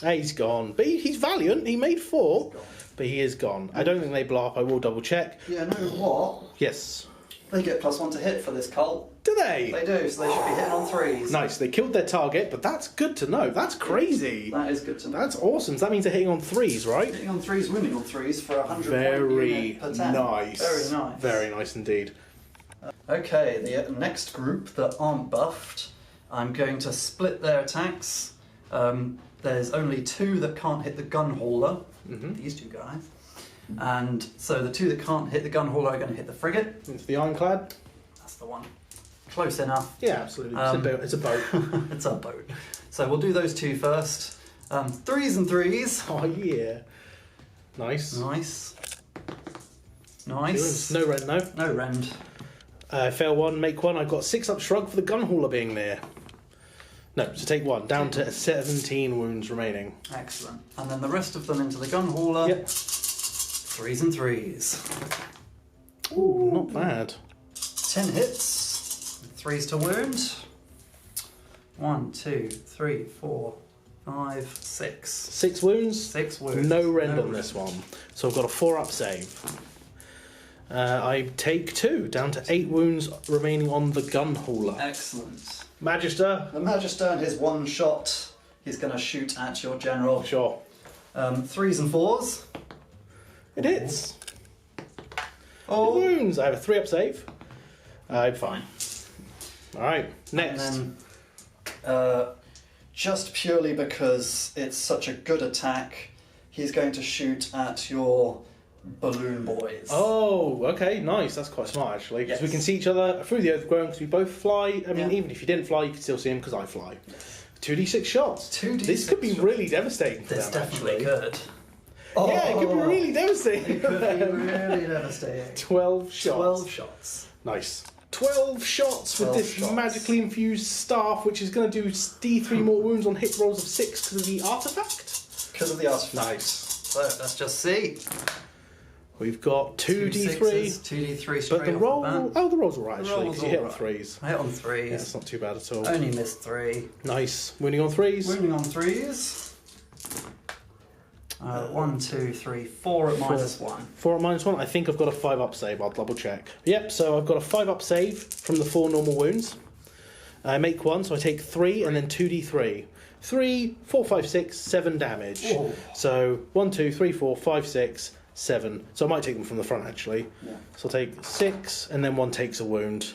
He's gone. But he's valiant. He made 4, but he is gone. I don't think they blow up. I will double check. Yeah, know what? Yes. They get +1 to hit for this cult. Do they? They do, so they should be hitting on 3s. Nice. They killed their target, but that's good to know. That's crazy. That is good to know. That's awesome. So that means they're hitting on 3s, right? Hitting on 3s, winning on 3s for 100 Very unit per 10. nice. Very nice. Very nice indeed. Okay, the next group that aren't buffed, I'm going to split their attacks. There's only 2 that can't hit the Gunhauler, these 2 guys. And so the 2 that can't hit the Gunhauler are going to hit the frigate. Into the Ironclad? That's the one. Close enough. Yeah, absolutely. It's a boat. It's a boat. So we'll do those 2 first. 3s and 3s. Oh, yeah. Nice. Nice. Nice. No rend, no. No rend. Fail 1, make 1. I've got 6 up shrug for the Gunhauler being there. No, so take 1. Down to 17 wounds remaining. Excellent. And then the rest of them into the Gunhauler. Yep. 3s and 3s. Ooh, not bad. 10 hits. 3s to wound. 1, 2, 3, 4, 5, 6. 6 wounds. 6 wounds. No rend on this one. So I've got a 4 up save. I take 2, down to 8 wounds remaining on the Gunhauler. Excellent. Magister. The Magister and his 1 shot, he's going to shoot at your general. Sure. 3s and 4s. It hits. Oh. Wounds. I have a 3 up save. I'm fine. Alright, next. And then, just purely because it's such a good attack, he's going to shoot at your balloon boys. Oh, okay, nice. That's quite smart, actually. Because we can see each other through the overgrown because we both fly. I mean, even if you didn't fly, you could still see him because I fly. 2d6 shots. 2d6 This could be shots. really devastating for This them, definitely actually. could. Yeah, it could be really devastating. It could be really devastating. 12 shots. 12 shots. Nice. 12 shots 12 with this shots. magically infused staff, which is going to do d3 more wounds on hit rolls of 6 because of the artifact. Because of the artifact. Nice. So let's just see. We've got 2d3. 2d3 straight But the off roll, the bat. oh, the rolls are right The actually roll's because you hit on alright. 3s. I hit on 3s. Yeah, it's not too bad at all. Only missed 3. Nice. Winning on 3s. Wounding on 3s. 1, 2, 3, 4 at -1. 4 at -1. I think I've got a 5 up save. I'll double check. Yep, so I've got a 5 up save from the 4 normal wounds. I make 1, so I take 3 and then 2d3. 3, 4, 5, 6, 7 damage. Whoa. So 1, 2, 3, 4, 5, 6, 7. So I might take them from the front actually. Yeah. So I'll take 6 and then 1 takes a wound.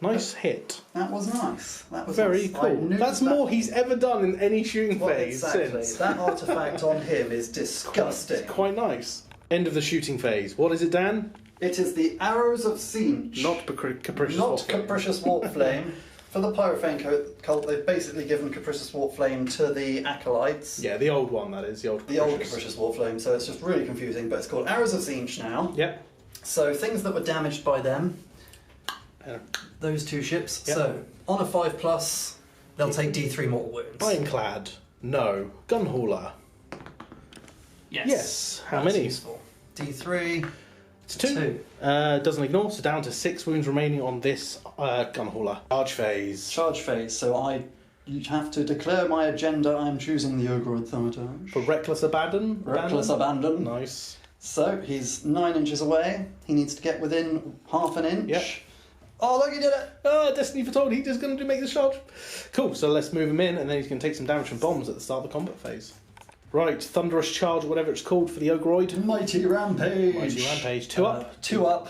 Nice hit. That was nice. That was Very nice. I cool. knew That's that- more he's ever done in any shooting Well, phase exactly. since. That artifact on him is disgusting. It's quite nice. End of the shooting phase. What is it, Dan? It is the Arrows of Tzeentch. Not capricious. Not Warfare. Capricious Warp Flame. For the Pyrophane cult, they've basically given Capricious Warp Flame to the Acolytes. Yeah, the old one, that is. The old The old Capricious Warp Flame, so it's just really confusing, but it's called Arrows of Tzeentch now. Yep. So things that were damaged by them, those 2 ships. Yep. So on a 5+, they'll take D3 mortal wounds. Ironclad. No. Gunhauler. Yes. How That's many? useful. D3. It's 2. Doesn't ignore, so down to 6 wounds remaining on this Gunhauler. Charge phase. Charge phase. So I have to declare my agenda. I'm choosing the Ogroid Thaumaturge. For reckless abandon. Reckless abandon. Nice. So he's 9 inches away. He needs to get within half an inch. Yep. Oh, look, he did it! Oh, Destiny foretold he's just going to make the charge. Cool, so let's move him in, and then he's going to take some damage from bombs at the start of the combat phase. Right, Thunderous Charge, or whatever it's called for the Ogroid. Mighty Rampage. Mighty Rampage. 2 up. 2 up.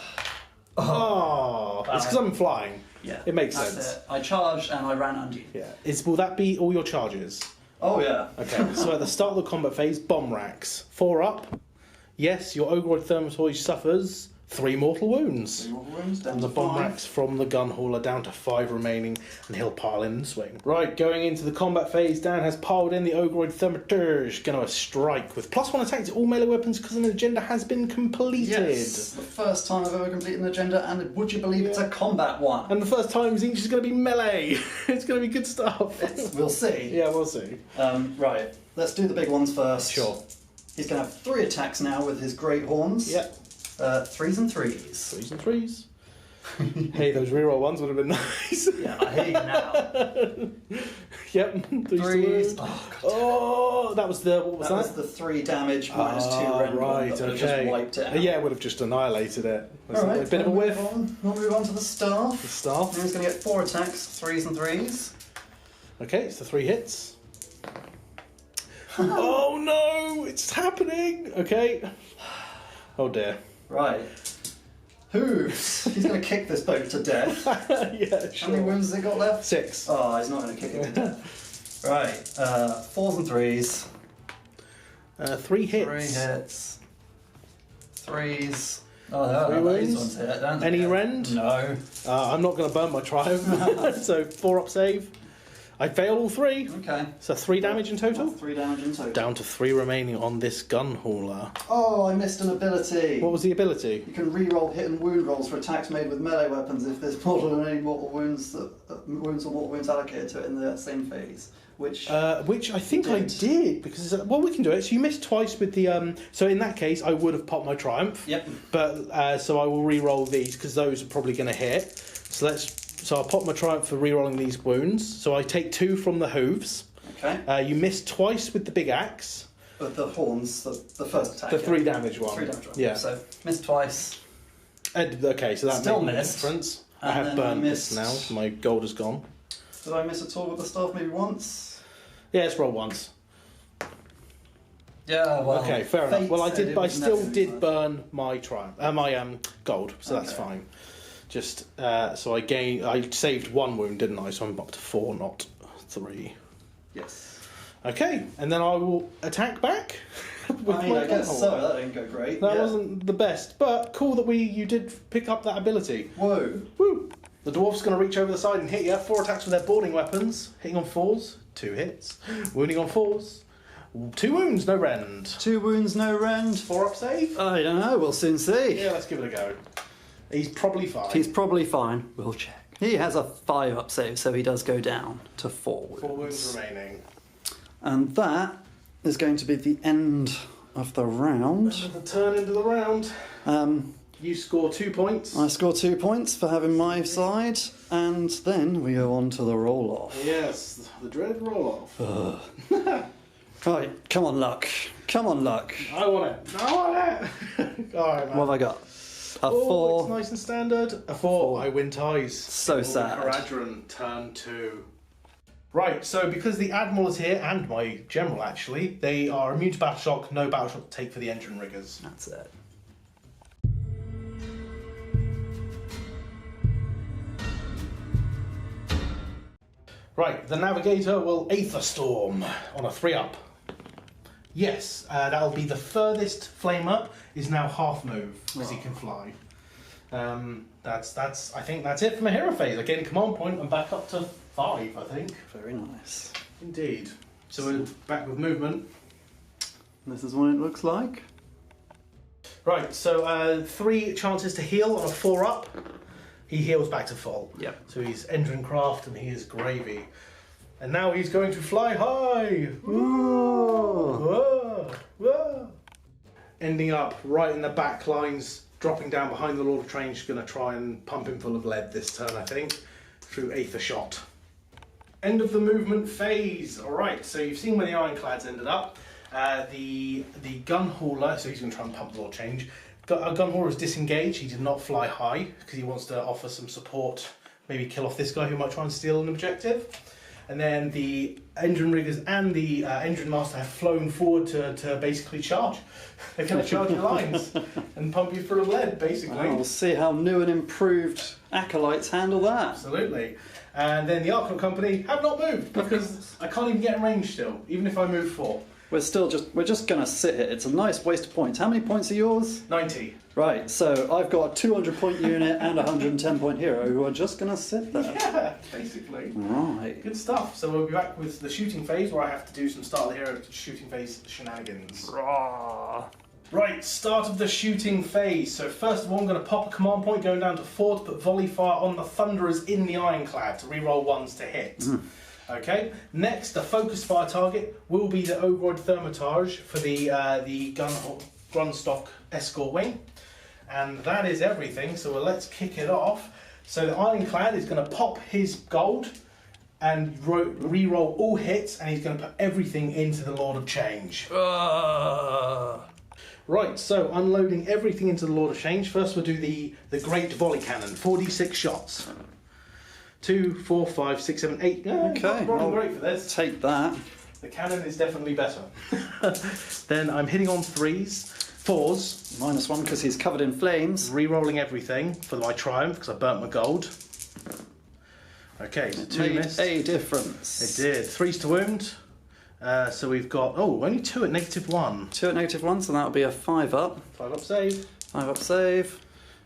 Oh, it's because I'm flying. Yeah. It makes that's sense. It. I charged and I ran under you. Yeah. Will that be all your charges? Oh, yeah. Okay, so at the start of the combat phase, bomb racks. 4 up. Yes, your Ogroid Thermatoid suffers 3 mortal wounds. 3 mortal wounds down And to the bomb 5. racks from the Gunhauler down to 5 remaining, and he'll pile in and swing. Right, going into the combat phase, Dan has piled in the Ogroid Thermaturge, going to strike with +1 attack to all melee weapons because an agenda has been completed. Yes, the first time I've ever completed an agenda, and would you believe it's a combat one? And the first time Tzeentch is going to be melee. It's going to be good stuff. We'll see. Yeah, we'll see. Right, let's do the big ones first. Sure. He's going to have 3 attacks now with his great horns. Yep. 3s and 3s. 3s and 3s. Hey, those reroll ones would have been nice. Yeah, I hate you now. Yep. 3s. Oh, that was the... What was that? That was the 3 damage minus 2 rend. Right, that would have okay. just wiped it out. Yeah, it would have just annihilated it. Was Alright, a bit of a whiff. We'll move on to the staff. The staff. Now he's going to get 4 attacks, 3s and 3s. Okay, it's the 3 hits. Oh no, it's happening. Okay. Oh dear. Right. Hooves. He's going to kick this boat to death. Yeah, How many wounds has he got left? 6. Oh, he's not going to kick it to death. Right. 4s and 3s. 3 hits. 3 hits. 3s. Oh, Three no, wounds. these ones hit, don't Any they? rend? No. I'm not going to burn my triumph. So 4 up save. I fail all 3. Okay. So 3 damage in total. 3 damage in total. Down to 3 remaining on this Gunhauler. Oh, I missed an ability. What was the ability? You can re-roll hit and wound rolls for attacks made with melee weapons if there's mortal and any mortal wounds wounds or mortal wounds allocated to it in the same phase. Which I think I did. did because we can do it. So you missed twice with the So in that case, I would have popped my triumph. Yep. But so I will re-roll these because those are probably going to hit. So I'll pop my triumph for re-rolling these wounds. So I take 2 from the hooves. Okay. You missed twice with the big axe. But the horns, the first attack. The 3 damage one. 3 damage one. Yeah. So missed twice. Okay, so that Still made a missed. difference. I And have then burned missed. this now. So my gold is gone. Did I miss at all with the staff? Maybe once. Yeah, let's roll once. Yeah. Well. Okay, fair enough. fate Well, said it I was still necessary. did burn my triumph, my gold, so that's Okay. fine. Just so I saved 1 wound, didn't I? So I'm up to 4, not 3. Yes. Okay, and then I will attack back. With I mean, my I guess Gunhauler. so. That didn't go great. That yeah. wasn't the best, but cool that you did pick up that ability. Whoa. Woo! The dwarf's going to reach over the side and hit you. 4 attacks with their boarding weapons, hitting on 4s, 2 hits, wounding on 4s, 2 wounds, no rend. 2 wounds, no rend. 4 up save. I don't know. We'll soon see. Yeah, let's give it a go. He's probably fine. He's probably fine. We'll check. He has a 5 up save, so he does go down to 4 wounds. 4 wounds remaining. And that is going to be the end of the round. The turn into the round. You score 2 points. I score 2 points for having my side, and then we go on to the roll-off. Yes, the dreaded roll-off. Right, come on, luck. Come on, luck. I want it. I want it. All right, man. What have I got? A Oh, 4. it's nice and standard. A 4. I win ties. So sad. Kharadron, turn 2. Right, so because the Admiral is here, and my General actually, they are immune to battle shock, no battle shock to take for the Endrinriggers. That's it. Right, the Navigator will Aether Storm on a 3 up. Yes, that'll be the furthest flamer is now half move as he can fly. That's I think that's it from a hero phase. I gain a command point and back up to 5, I think. Very nice. Indeed. So we're back with movement. This is what it looks like. Right, so 3 chances to heal on a 4 up. He heals back to full. Yep. So he's Endrincraft and he is gravy. And now he's going to fly high. Ooh. Whoa, whoa. Ending up right in the back lines, dropping down behind the Lord of Strange, going to try and pump him full of lead this turn, I think, through Aether Shot. End of the movement phase. All right, so you've seen where the Ironclads ended up. The Gunhauler, so he's going to try and pump the Lord of Change. Gunhauler is disengaged. He did not fly high because he wants to offer some support, maybe kill off this guy who might try and steal an objective. And then the Endrinriggers and the Endrinmaster have flown forward to basically charge. They're going to charge your lines and pump you full of lead, basically. Well, we'll see how new and improved acolytes handle that. Absolutely. And then the Arkanaut Company have not moved because I can't even get in range still, even if I move 4. We're just gonna sit here. It's a nice waste of points. How many points are yours? 90. Right, so I've got a 200-point unit and a 110-point hero who are just gonna sit there. Yeah, basically. Right. Good stuff. So we'll be back with the shooting phase, where I have to do some start of the hero shooting phase shenanigans. Rah. Right, start of the shooting phase. So first of all, I'm going to pop a command point going down to 4 to put volley fire on the Thunderers in the Ironclad to reroll 1s to hit. Okay. Next, the focus fire target will be the Ogroid Thermatage for the Grundstok Escort Wing. And that is everything, so let's kick it off. So the Ironclad is going to pop his gold and re-roll all hits, and he's going to put everything into the Lord of Change. Right, so unloading everything into the Lord of Change. First we'll do the Great Volley Cannon, 4d6 shots. 2, 4, 5, 6, 7, 8. Okay, Not great for this. Take that. The cannon is definitely better. Then I'm hitting on 3s. 4s. -1 because he's covered in flames. Re-rolling everything for my triumph because I burnt my gold. Okay, so 2 Made missed. a difference. It did. 3s to wound. So we've got, only 2 at -1. 2 at -1, so that'll be a 5 up. 5 up save. 5 up save.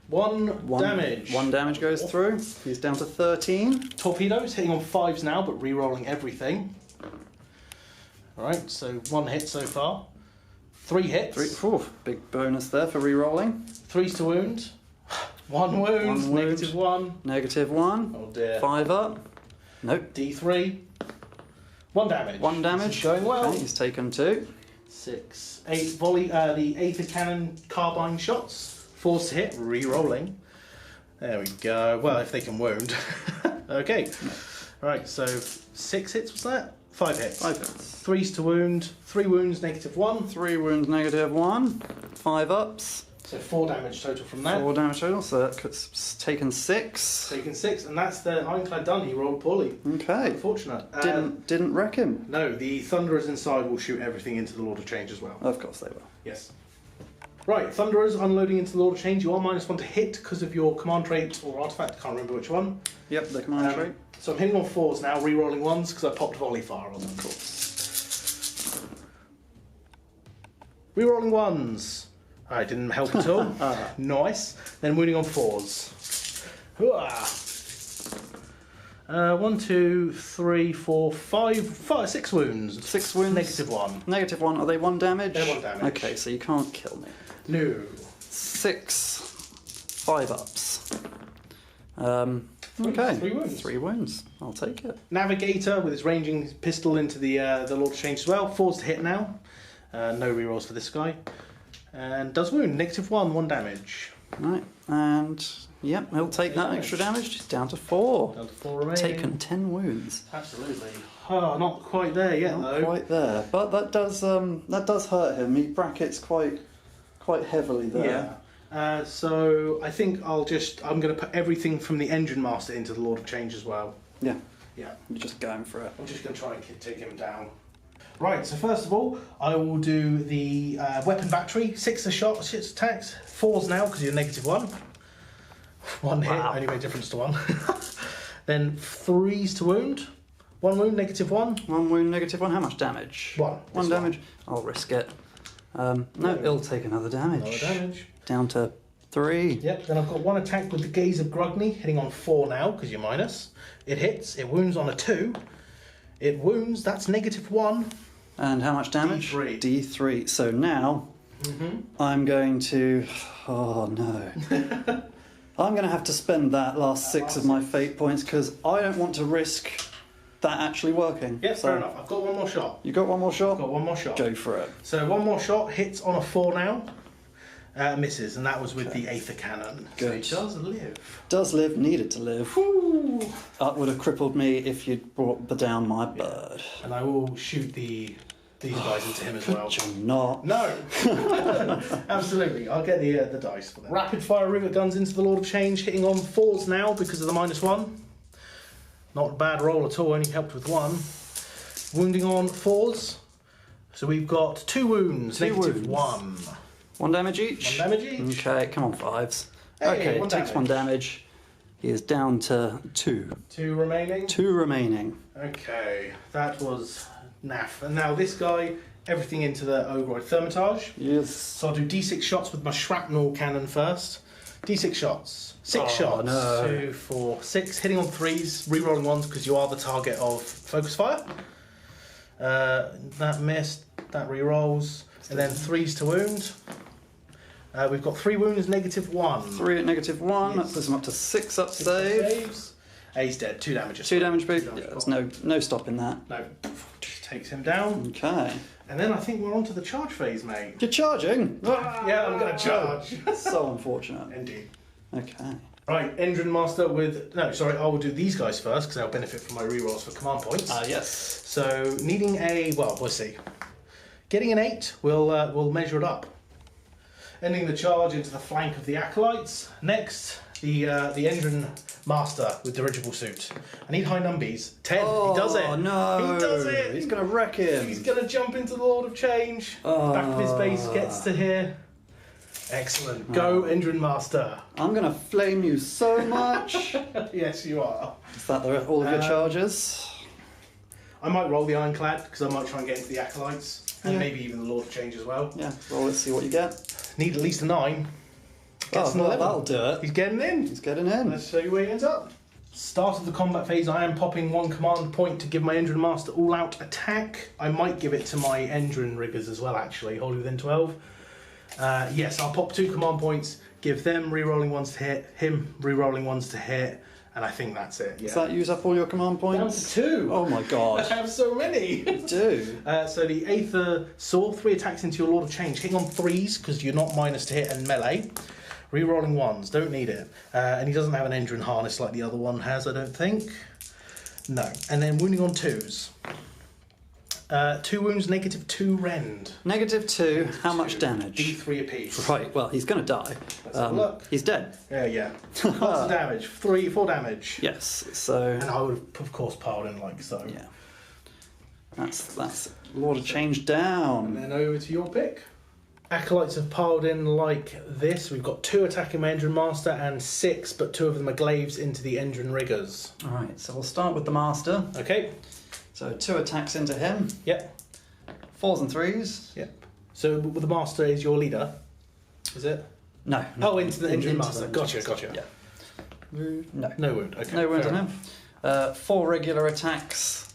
1 damage. 1 damage goes through. He's down to 13. Torpedoes, hitting on 5s now, but re-rolling everything. Alright, so 1 hit so far. 3 hits. 3. Big bonus there for re-rolling. 3s to wound. 1 wound. One wound. -1. -1. Oh dear. 5 up. Nope. D3. 1 damage. 1 damage. This is going well. Okay, he's taken 2. 6, 8 volley. The Aether Cannon carbine shots. 4s to hit. Re-rolling. There we go. Well, if they can wound. Okay. Right. So 6 hits. What's that? 5 hits. 5 hits. 3s to wound. 3 wounds. -1. 3 wounds, -1. 5 ups. So 4 damage total from that. 4 damage total, so that's taken 6. Taken 6, and that's the Ironclad done. He rolled poorly. Okay. Unfortunate. Didn't wreck him. No, the Thunderers inside will shoot everything into the Lord of Change as well. Of course they will. Yes. Right, Thunderers unloading into the Lord of Change. You are -1 to hit because of your command trait or artifact. I can't remember which one. Yep, the command trait. So I'm hitting on 4s now, re-rolling 1s because I popped volley fire on them. Cool. Re-rolling 1s. I didn't help at all. Nice. Then wounding on 4s. Hooah. 1, 2, 3, 4, 5, 6 wounds. 6 wounds. -1. -1. Are they 1 damage? They're 1 damage. Okay, so you can't kill me. No. 6 5 ups. Okay. 3 wounds. 3 wounds. I'll take it. Navigator with his ranging pistol into the Lord of Change as well. 4s to hit now. No rerolls for this guy. And does wound. -1, 1 damage. Right, and yep, he'll take that extra damage. He's down to 4. Down to 4 remaining. Taken 10 wounds. Absolutely. Oh, not quite there yet Not though. quite there, but that does hurt him. He brackets quite heavily there. Yeah. So I think I'm going to put everything from the Endrinmaster into the Lord of Change as well. Yeah. Yeah. You're just going for it. I'm just going to try and take him down. Right, so first of all, I will do the weapon battery. 6 attacks, 4s now because you're -1. 1 hit, only made a difference to 1. Then 3s to wound. 1 wound, -1. 1 wound, -1. How much damage? 1. 1 damage. I'll risk it. No, it'll take another damage. Another damage. Down to 3. Yep, then I've got 1 attack with the Gaze of Grugny, hitting on 4 now because you're minus. It hits, it wounds on a 2. It wounds, that's -1. And how much damage? D3. D3. So now I'm going to... Oh no. I'm going to have to spend that last 6 of my fate points because I don't want to risk that actually working. Yeah, fair enough. I've got 1 more shot. You got 1 more shot? I've got 1 more shot. Go for it. So 1 more shot, hits on a 4 now. Misses, and that was with the Aether Cannon. Good. So he does live. Does live, needed to live. Woo! That would have crippled me if you'd brought down my bird. And I will shoot these guys into him as well. Could you not? No! Absolutely, I'll get the dice for that. Rapid fire rivet guns into the Lord of Change, hitting on 4s now because of the -1. Not a bad roll at all, only helped with 1. Wounding on 4s. So we've got 2 wounds, Two wounds. -1. 1 damage each? 1 damage each. Okay, come on, 5s. Hey, okay, 1 takes 1 damage. He is down to 2. 2 remaining. 2 remaining. Okay, that was naff. And now this guy everything into the Ogroid Thermitage. Yes. So I'll do D6 shots with my shrapnel cannon first. D6 shots. 6 shots. No. 2, 4, 6. Hitting on 3s, re-rolling 1s because you are the target of focus fire. That missed. That re-rolls. And then 3s to wound. We've got 3 wounds, -1. 3 at -1. Yes. That puts him up to 6 up save. Saves. He's dead. 2 damage. 2 damage boost. Two damage Yeah, pot. there's no stopping that. No. Just takes him down. Okay. And then I think we're on to the charge phase, mate. You're charging? Yeah, I'm going to charge. So unfortunate. Indeed. Okay. Right, Endrinmaster with... No, sorry, I will do these guys first because they'll benefit from my rerolls for command points. Yes. So, needing a... Well, we'll see. Getting an 8, we'll measure it up. Ending the charge into the flank of the Acolytes. Next, the Endrinmaster with Dirigible Suit. I need high numbies. 10. Oh, he does it. no. He does it. He's going to wreck him. He's going to jump into the Lord of Change. Oh. Back of his base gets to here. Excellent. Go, Endrinmaster. I'm going to flame you so much. Yes, you are. Is that all of your charges? I might roll the Ironclad because I might try and get into the Acolytes. And Yeah. maybe even the Lord of Change as well. Yeah, well, let's see what you get. Need at least a 9. Gets an well, 11. that'll do it. He's getting in. He's getting in. Let's show you where he ends up. Start of the combat phase, I am popping 1 command point to give my Endrinmaster all-out attack. I might give it to my Endrinriggers as well, actually, wholly within 12. Yes, I'll pop 2 command points, give them re-rolling 1s to hit, him re-rolling 1s to hit, and I think that's it. Yeah. Does that use up all your command Down points? to 2. Oh my I god. have so many. You do. So the Aether Saw, 3 attacks into your Lord of Change, hitting on 3s because you're not minus to hit and melee. Rerolling 1s, don't need it. And he doesn't have an Endrin harness like the other one has, I don't think. No. And then wounding on 2s. 2 wounds, -2 rend. -2. How much damage? D3 apiece. Right, well, he's going to die. Let's have a look. He's dead. Yeah. What's the damage? 4 damage. Yes, so... And I would have, of course, piled in like so. Yeah. That's Lord of Change down. And then over to your pick. Acolytes have piled in like this. We've got 2 attacking my Endrinmaster and 6, but 2 of them are glaives into the Endrinriggers. Alright, so we'll start with the Master. Okay. So 2 attacks into him. Yep. 4s and 3s. Yep. So the Master is your leader, is it? No. Oh, into the Endrinmaster. Into the Gotcha. Yeah. No. No wound. Okay. No wound fair on enough. him. 4 regular attacks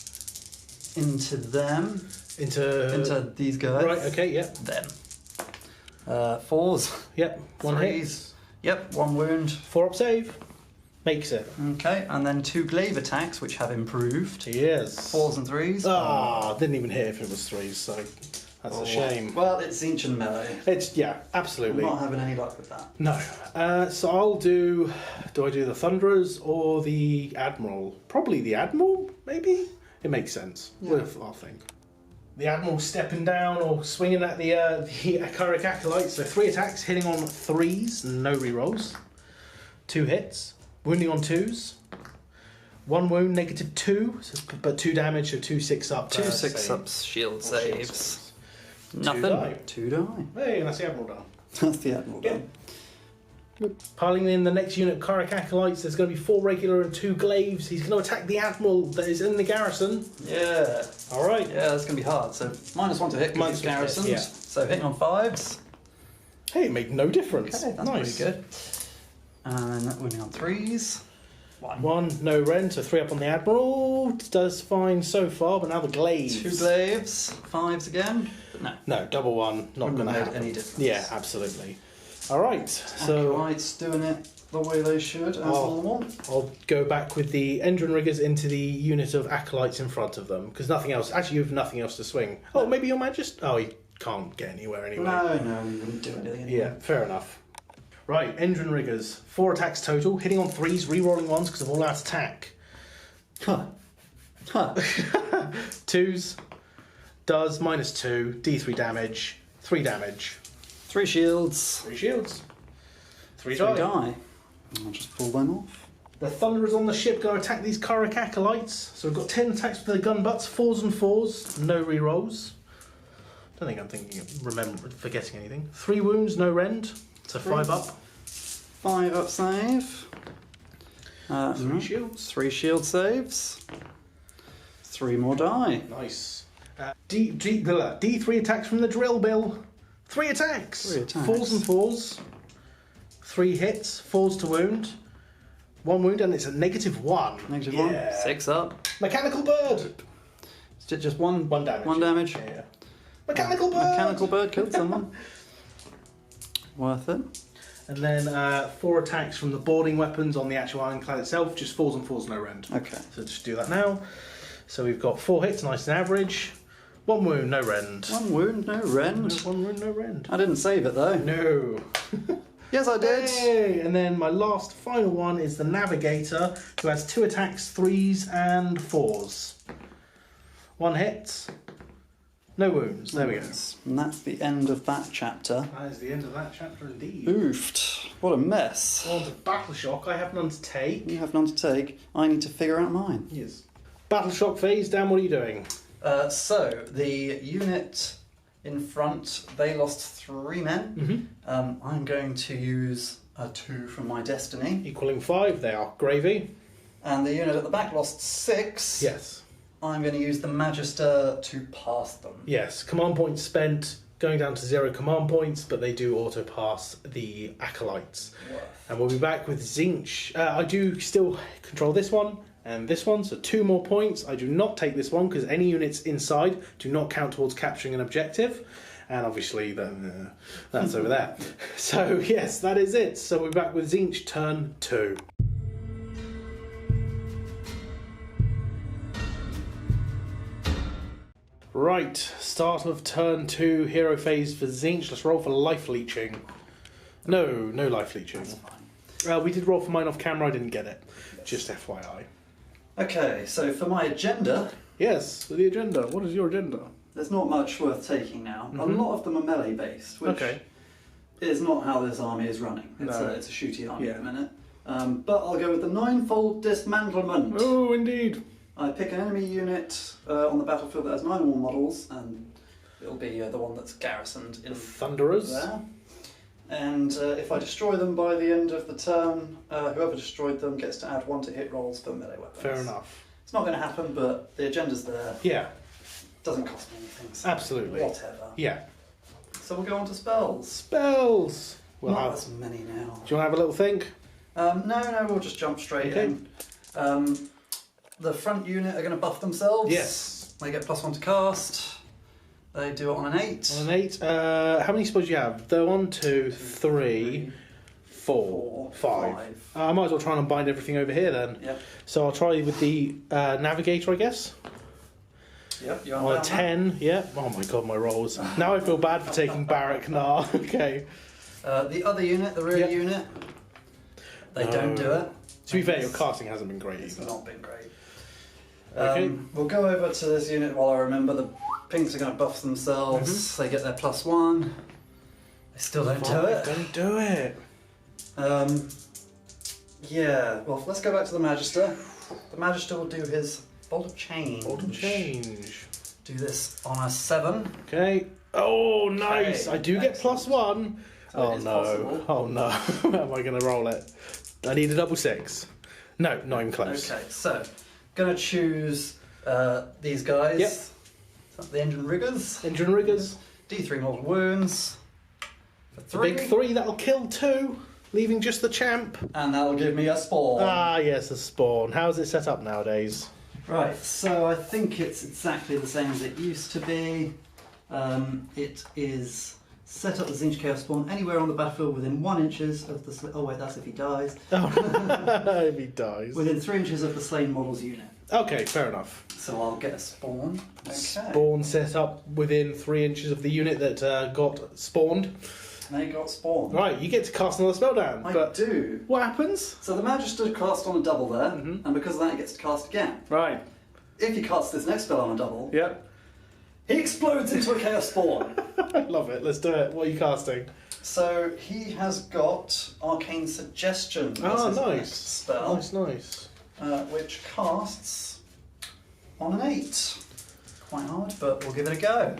into them. Into these guys. Right. Okay. Yep. Them. 4s. Yep. 1 hit. 3s. Yep, 1 wound. 4 up save. Makes it. Okay, and then 2 glaive attacks, which have improved. Yes. 4s and 3s. Ah, didn't even hit if it was 3s, so that's a shame. Well, it's Tzeentch and melee. It's I'm absolutely. not having any luck with that. No. So I'll do. Do I do the Thunderers or the Admiral? Probably the Admiral, maybe? It makes sense. Yeah. I'll think. The Admiral stepping down or swinging at the Aetheric Acolytes. So 3 attacks, hitting on 3s, no rerolls. 2 hits, wounding on 2s. 1 wound, -2, but 2 damage, so 2 6-up. 2 6-ups, shield saves. Nothing. 2 die. 2 die. Hey, and that's the Admiral done. That's the Admiral Yeah. done. Piling in the next unit, Aetheric Acolytes. There's going to be 4 regular and 2 glaives. He's going to attack the Admiral that is in the garrison. Yeah. All right. Yeah, that's going to be hard. So -1 to hit because it's -1 to hit, garrisons. yeah. So hitting on 5s. Hey, it made no difference. Okay, that's nice. pretty good. And then winning on 3s. 1, no rend, so 3 up on the Admiral. Does fine so far, but now the glaives. 2 glaives. 5s again. But no. No, double 1, not going to made happen. any difference. Yeah, absolutely. All right, so Acolytes doing it the way they should, as normal. I'll go back with the Endrinriggers into the unit of Acolytes in front of them, because nothing else, actually you have nothing else to swing. Oh, maybe your Majesty? Oh, he can't get anywhere anyway. No, we wouldn't do anything anyway. Yeah, fair enough. Right, Endrinriggers, 4 attacks total, hitting on 3s, re-rolling 1s because of all out attack. Huh. 2s, does -2, D3 damage, 3 damage. 3 shields. 3 shields. 3 3 die. die. I'll just pull them off. The Thunderers on the ship going to attack these Aetheric Acolytes. So we've got 10 attacks with their gun butts, 4s and 4s, no rerolls. Don't think I'm forgetting anything. 3 wounds, no rend. So 5 up. 5 up save. 3 shields. 3 shield saves. 3 more die. Nice. D3 attacks from the drill bill. 3 attacks. 3 attacks. 4s and 4s. 3 hits. 4s to wound. 1 wound, and it's a -1. -1. 6 up. Mechanical bird. Is it just one? 1 damage. 1 damage. Yeah. Mechanical bird. Mechanical bird killed someone. Worth it. And then 4 attacks from the boarding weapons on the actual Ironclad itself. Just 4s and 4s, no rend. Okay. So just do that now. So we've got 4 hits, nice and average. 1 wound, no rend. 1 wound, no rend. 1 wound, no rend. I didn't save it though. No. Yes, I did. Hey! And then my last final one is the Navigator, who has 2 attacks, 3s and 4s. 1 hit, no wounds. There we go. And that's the end of that chapter. That is the end of that chapter indeed. Oofed. What a mess. On to Battle Shock. I have none to take. You have none to take. I need to figure out mine. Yes. Battle Shock phase. Dan, what are you doing? So, the unit in front, they lost 3 men. I'm going to use a 2 from my destiny. Equaling 5. They are gravy. And the unit at the back lost 6. Yes. I'm going to use the Magister to pass them. Yes. Command points spent. Going down to 0 command points, but they do auto pass the acolytes. And we'll be back with Tzeentch. I do still control this one and this one, so 2 more points. I do not take this one because any units inside do not count towards capturing an objective. And obviously that's over there. So yes, that is it. So we're back with Tzeentch turn 2. Right, start of turn 2, hero phase for Tzeentch. Let's roll for life leeching. No life leeching. That's fine. We did roll for mine off camera, I didn't get it. Just FYI. Okay, so for my agenda, Yes, the agenda. What is your agenda? there's not much worth taking now. A lot of them are melee based, which Okay. is not how this army is running. It's, No. it's a shooty army Yeah. at the minute. But I'll go with the 9-fold dismantlement. Oh, indeed. I pick an enemy unit on the battlefield that has 9 or more models, and it'll be the one that's garrisoned in Thunderers. there. And if I destroy them by the end of the turn, whoever destroyed them gets to add 1 to hit rolls for melee weapons. Fair enough. It's not going to happen, but the agenda's there. Yeah, Doesn't cost me anything. So absolutely. whatever. Yeah. So we'll go on to spells. Spells. We'll Not have, as many now. do you want to have a little think? No, we'll just jump straight Okay. in. The front unit are going to buff themselves. Yes. They get +1 to cast. They do it on an 8. On an 8. How many spells do you have? The 1, 2, 3, 4, 5. I might as well try and unbind everything over here then. Yep. So I'll try with the Navigator, I guess. Yep, you're On a 10, yeah. Oh my god, my rolls. Now I feel bad for taking Barak Nar. Okay. The other unit, the rear Yep. unit, they No. don't do it. To be fair, your casting hasn't been great It's either. not been great. Okay. We'll go over to this unit while I remember. The pinks are going to buff themselves. They get their +1. They still don't do it. Don't do it. Yeah, well, let's go back to the Magister. The Magister will do his Bolt of Change. Bolt of Change. Do this on a 7. Okay. Oh, nice. Okay, I do get excellent. +1. So Oh it is no. possible. Oh no. How am I going to roll it? I need a double 6. No, not even close. Okay, so going to choose these guys. Yep. So the Endrinriggers. Endrinriggers. D3 mortal wounds. For The 3. big 3, that'll kill 2, leaving just the champ. And that'll give me a spawn. Ah, yes, a spawn. How's it set up nowadays? Right, so I think it's exactly the same as it used to be. It is set up the Tzeentch Chaos Spawn anywhere on the battlefield within 1 inches of the... Oh wait, that's if he dies. Oh, if he dies. Within 3 inches of the slain model's unit. Okay, fair enough. So I'll get a spawn. Okay. Spawn set up within 3 inches of the unit that got spawned. They got spawned. Right, you get to cast another spell down. I but do. what happens? So the Magister cast on a double there, Mhm. and because of that he gets to cast again. Right. If he casts this next spell on a double, Yep. he explodes into a Chaos Spawn. I love it. Let's do it. What are you casting? So he has got Arcane Suggestion as Ah, his nice. next spell, Nice. which casts on an 8. Quite hard, but we'll give it a go.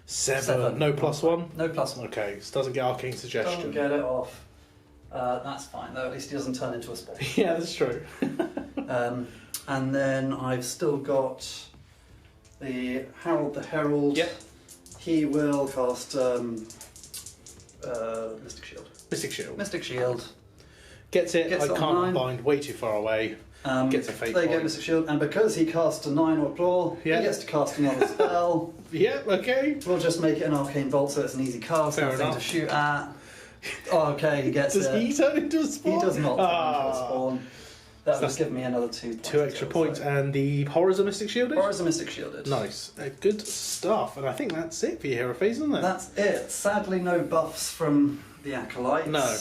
7. No +1. No +1. Okay, so doesn't get Arcane Don't Suggestion. get it off. That's fine, though. At least he doesn't turn into a spawn. Yeah, that's true. And then I've still got the Harold the Herald. Yep. He will cast Mystic Shield. Mystic Shield. Mystic Shield. Gets it. Gets I it can't online. bind way too far away. Gets a fate There you go, point. Mystic Shield. And because he cast a 9 or claw, Yeah. he gets to cast another spell. Yep. Okay. We'll just make it an Arcane Bolt so it's an easy cast, Fair nothing enough. to shoot at. Oh, okay, he gets Does it. he turn into a spawn? He does not turn into a Ah. spawn. That So would give me another 2 points. 2 extra points, and the horrors are Mystic Shielded? Or is a Mystic Shielded? Nice. Good stuff. And I think that's it for your hero phase, isn't it? That's it. Sadly, no buffs from the Acolytes. No.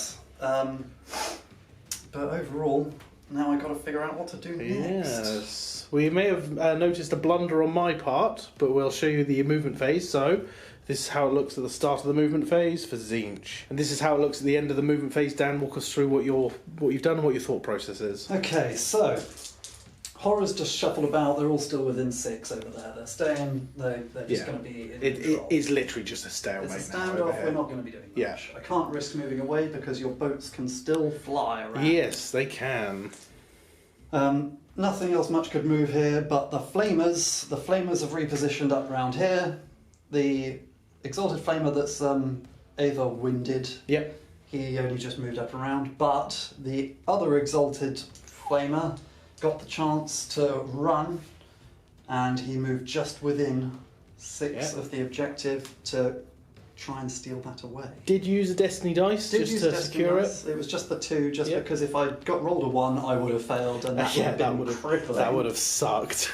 But overall, now I've got to figure out what to do next. Yes. We may have noticed a blunder on my part, but we'll show you the movement phase. So, this is how it looks at the start of the movement phase for Tzeentch. And this is how it looks at the end of the movement phase. Dan, walk us through what you've done and what your thought process is. Okay, so horrors just shuffle about. They're all still within 6 over there. They're staying. They're just going to be in It control. is literally just a stalemate It's a now. over standoff. here. We're not going to be doing much. Yeah. I can't risk moving away because your boats can still fly around. Yes, they can. Nothing else much could move here, but the flamers have repositioned up around here. The exalted flamer that's Ava winded, Yep. he only just moved up around, but the other exalted flamer got the chance to run, and he moved just within 6 Yep. of the objective to try and steal that away. Did use a Destiny dice just to secure it? It was just the 2, just Yep. because if I got rolled a 1, I would have failed, and that would have been crippling. That would have sucked.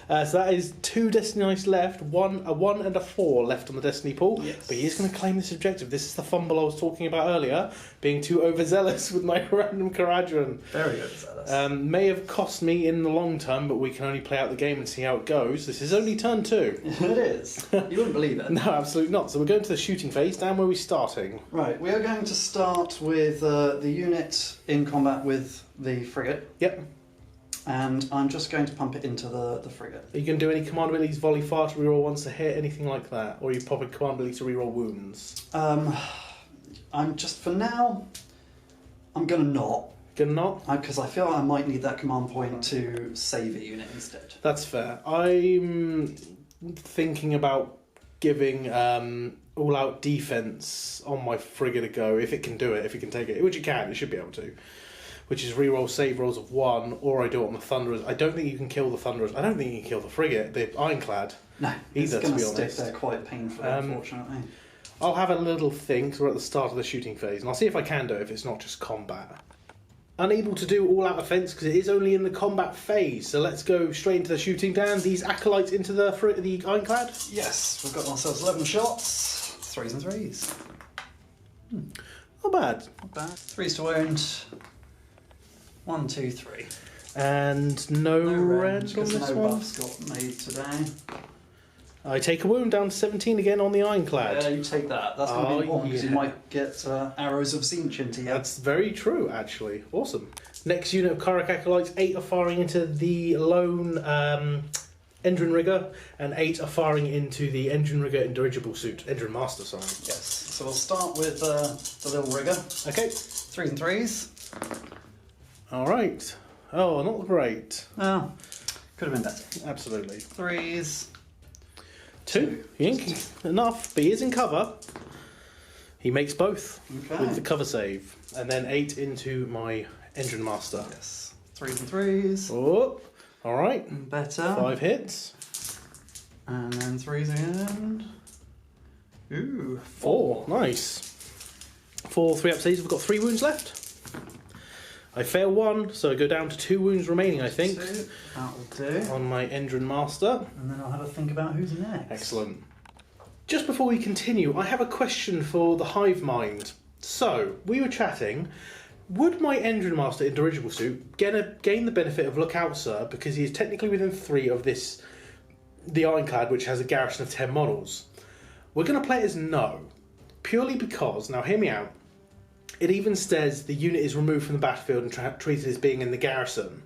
So that is 2 Destiny dice left, a 1 and a 4 left on the Destiny pool. Yes. But he is going to claim this objective. This is the fumble I was talking about earlier, being too overzealous with my random Kharadron. Very overzealous. May have cost me in the long term, but we can only play out the game and see how it goes. This is only turn 2. It is. You wouldn't believe it. No, absolutely not. So we're going to the shooting phase. Dan, where are we starting? Right, we are going to start with the unit in combat with the frigate, Yep. and I'm just going to pump it into the frigate. Are you going to do any command abilities, volley fire to reroll ones to hit, anything like that? Or are you popping command ability to reroll wounds? I'm just, for now, I'm going to not, Gonna not? because I feel I might need that command point to save a unit instead. That's fair. I'm thinking about giving all-out defense on my frigate a go, if it can do it, if it can take it, which it can, it should be able to. Which is reroll save rolls of 1, or I do it on the Thunderers. I don't think you can kill the Thunderers. I don't think you can kill the frigate, the Ironclad. No, it's Either, going to to be stick honest. there quite painfully, unfortunately. I'll have a little think, 'cause we're at the start of the shooting phase, and I'll see if I can do it if it's not just combat. Unable to do all-out offence because it is only in the combat phase, so let's go straight into the shooting, Dan. These acolytes into the Ironclad? Yes, we've got ourselves 11 shots, 3s and 3s. Not bad. Not bad. 3s to wound. 1, 2, 3. And no red on because this no one? buffs got made today. I take a wound down to 17 again on the Ironclad. Yeah, you take that. That's going to Oh, be important because yeah. you might get arrows of Tzeentch into you. That's very true, actually. Awesome. Next unit of Karak Acolytes, 8 are firing into the lone Endrinrigger, and 8 are firing into the Endrinrigger in Dirigible Suit. Endrinmaster, sorry. Yes. So we'll start with the little rigger. Okay. 3s and 3s. Alright. Oh, not great. Oh, could have been better. Absolutely. 3s. 2. He ain't enough, but he is in cover. He makes both Okay. with the cover save. And then 8 into my Endrinmaster. Yes. 3s and 3s. Oh, alright. Better. 5 hits. And then 3s again. Ooh. 4. Nice. 4 3-up saves. We've got 3 wounds left. I fail 1, so I go down to 2 wounds remaining, I think, 2. That'll do. on my Endrinmaster. And then I'll have a think about who's next. Excellent. Just before we continue, I have a question for the Hive Mind. So, we were chatting. Would my Endrinmaster in Dirigible Suit gain the benefit of Lookout Sir, because he is technically within 3 of the Ironclad, which has a garrison of 10 models? We're going to play it as no, purely because, now hear me out, it even says the unit is removed from the battlefield and treated as being in the garrison,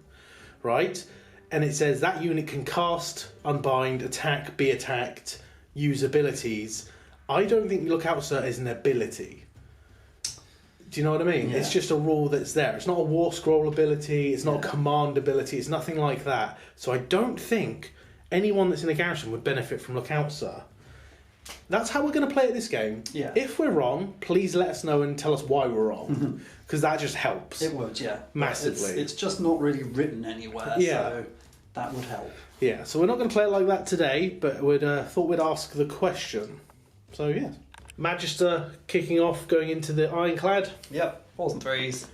right? And it says that unit can cast, unbind, attack, be attacked, use abilities. I don't think Lookout Sir is an ability. Do you know what I mean? Yeah. It's just a rule that's there. It's not a War Scroll ability, it's not a command ability, it's nothing like that. So I don't think anyone that's in the garrison would benefit from Lookout, sir. That's how we're going to play it this game. Yeah. If we're wrong, please let us know and tell us why we're wrong, because that just helps. It would, yeah. Massively. It's just not really written anywhere, Yeah. so that would help. Yeah, so we're not going to play it like that today, but we'd thought we'd ask the question. So, yeah. Magister kicking off, going into the Ironclad. Yep, 4s and 3s.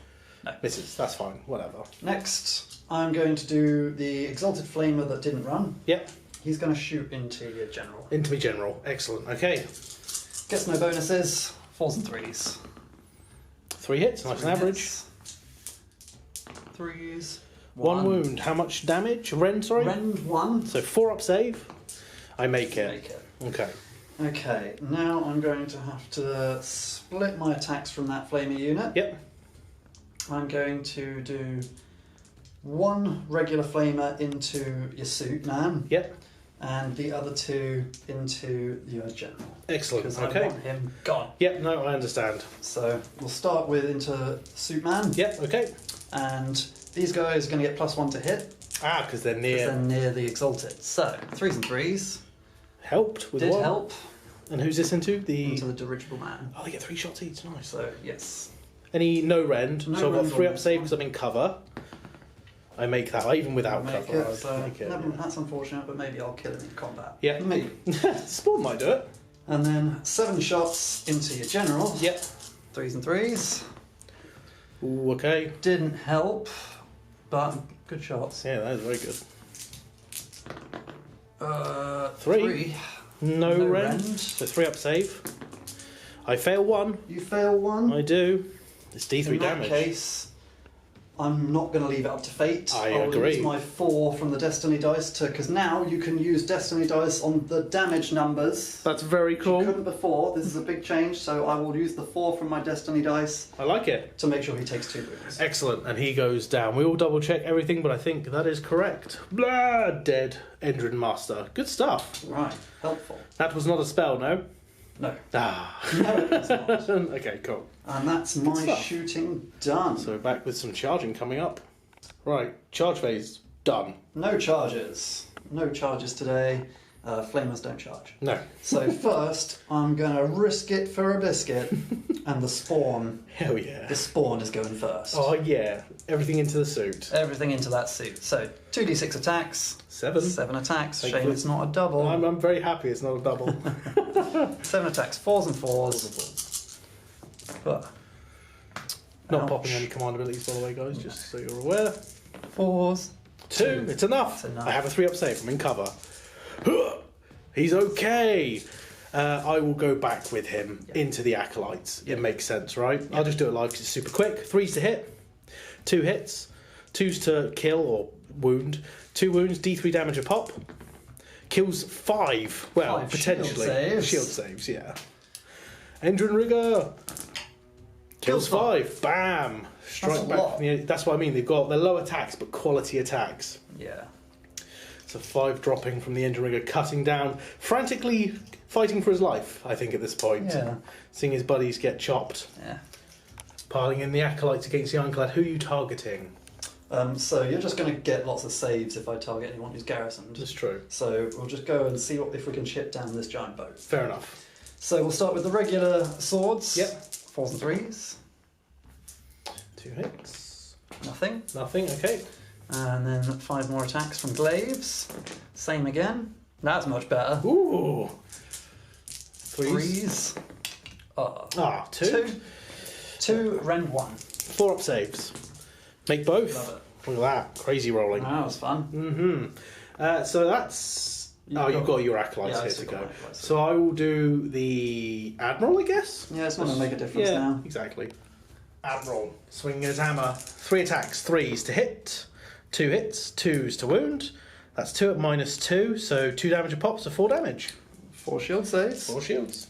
No. Misses, that's fine, whatever. Next, I'm going to do the Exalted Flamer that didn't run. Yep. He's going to shoot into your general. Into me general, excellent, okay. Gets no bonuses, 4s and 3s. 3 hits, nice and average. 3s. 1 wound, how much damage? Rend, sorry? Rend 1. So 4 up save, I make it. Make it. Okay. Okay, now I'm going to have to split my attacks from that flamer unit. Yep. I'm going to do 1 regular flamer into your suit, man. Yep. And the other 2 into your general. Excellent, Because okay. I want him gone. Yep, no, I understand. So we'll start with into suit man. Yep, okay. And these guys are going to get +1 to hit. Ah, because they're Because near. they're near the Exalted. So 3s and 3s. Helped with Did one. help. And who's this into? Into the Dirigible Man. Oh, they get 3 shots each, nice. So, yes. Any no rend, No so I've got rend 3 on up this save one. because I'm in cover. I make that, even without Make cover. it, I'd so make it. that's unfortunate, but maybe I'll kill him in combat. Yeah. Maybe. Spawn might do it. And then 7 shots into your general. Yep. 3s and 3s. Ooh, okay. Didn't help, but good shots. Yeah, that is very good. 3. 3. No No rend. rend. So 3 up save. I fail 1. You fail 1. I do. It's D3 in damage. that case, I'm not going to leave it up to fate. I I'll agree. use my 4 from the Destiny dice to, because now you can use Destiny dice on the damage numbers. That's very You cool. couldn't before. This is a big change, so I will use the 4 from my Destiny dice I like it. to make sure he takes 2 wounds. Excellent. And he goes down. We all double check everything, but I think that is correct. Blah, dead. Endrinmaster. Good stuff. Right, helpful. That was not a spell, no? No. Ah. No, it's not. Okay, cool. And that's my stuff. shooting done. So we're back with some charging coming up. Right, charge phase done. No charges. No charges today. Flamers don't charge. No. So first, I'm going to risk it for a biscuit, and the spawn. Hell yeah. The spawn is going first. Oh yeah. Everything into the suit. Everything into that suit. So 2d6 attacks. 7. 7 attacks. Thank Shame you. it's not a double. I'm very happy it's not a double. 7 attacks. 4s and 4s. But Not ouch. popping any command abilities, by the way, guys, just so you're aware. 4s. 2. It's enough. It's enough. I have a 3 up save. I'm in cover. He's okay. I will go back with him into the acolytes. It makes sense, right? I'll just do it live 'cause it's super quick. 3's to hit. 2 hits. 2's to kill or wound. 2 wounds. D3 damage a pop. Kills 5. Well, 5 potentially. shield saves. Saves, yeah. Endrinrigger. Kills 5. Bam. Strike a back. lot. From the, that's what I mean. They've got they're low attacks but quality attacks. Yeah. So 5 dropping from the Endrinrigger, cutting down, frantically fighting for his life, I think, at this point. Yeah. Seeing his buddies get chopped. Yeah. Piling in the acolytes against the Ironclad. Who are you targeting? So you're just going to get lots of saves if I target anyone who's garrisoned. That's true. So we'll just go and see if we can ship down this giant boat. Fair enough. So we'll start with the regular swords. Yep. 4s and 3s. 2 hits. Nothing. Nothing, okay. And then 5 more attacks from glaives. Same again. That's much better. Ooh. 3s. 2. 2, rend 1. 4 up saves. Make both. Love it. Look at that. Crazy rolling. That was fun. Mm-hmm. So that's... You've got your acolytes Yeah, I here still to got go. my acolytes. So I will do the Admiral, I guess? Yeah, it's not going to make a difference Yeah, now. exactly. Admiral, swinging his hammer. 3 attacks, 3's to hit, 2 hits, 2's to wound. That's 2 at -2, so 2 damage a pop, so 4 damage. 4 shield saves. 4 shields.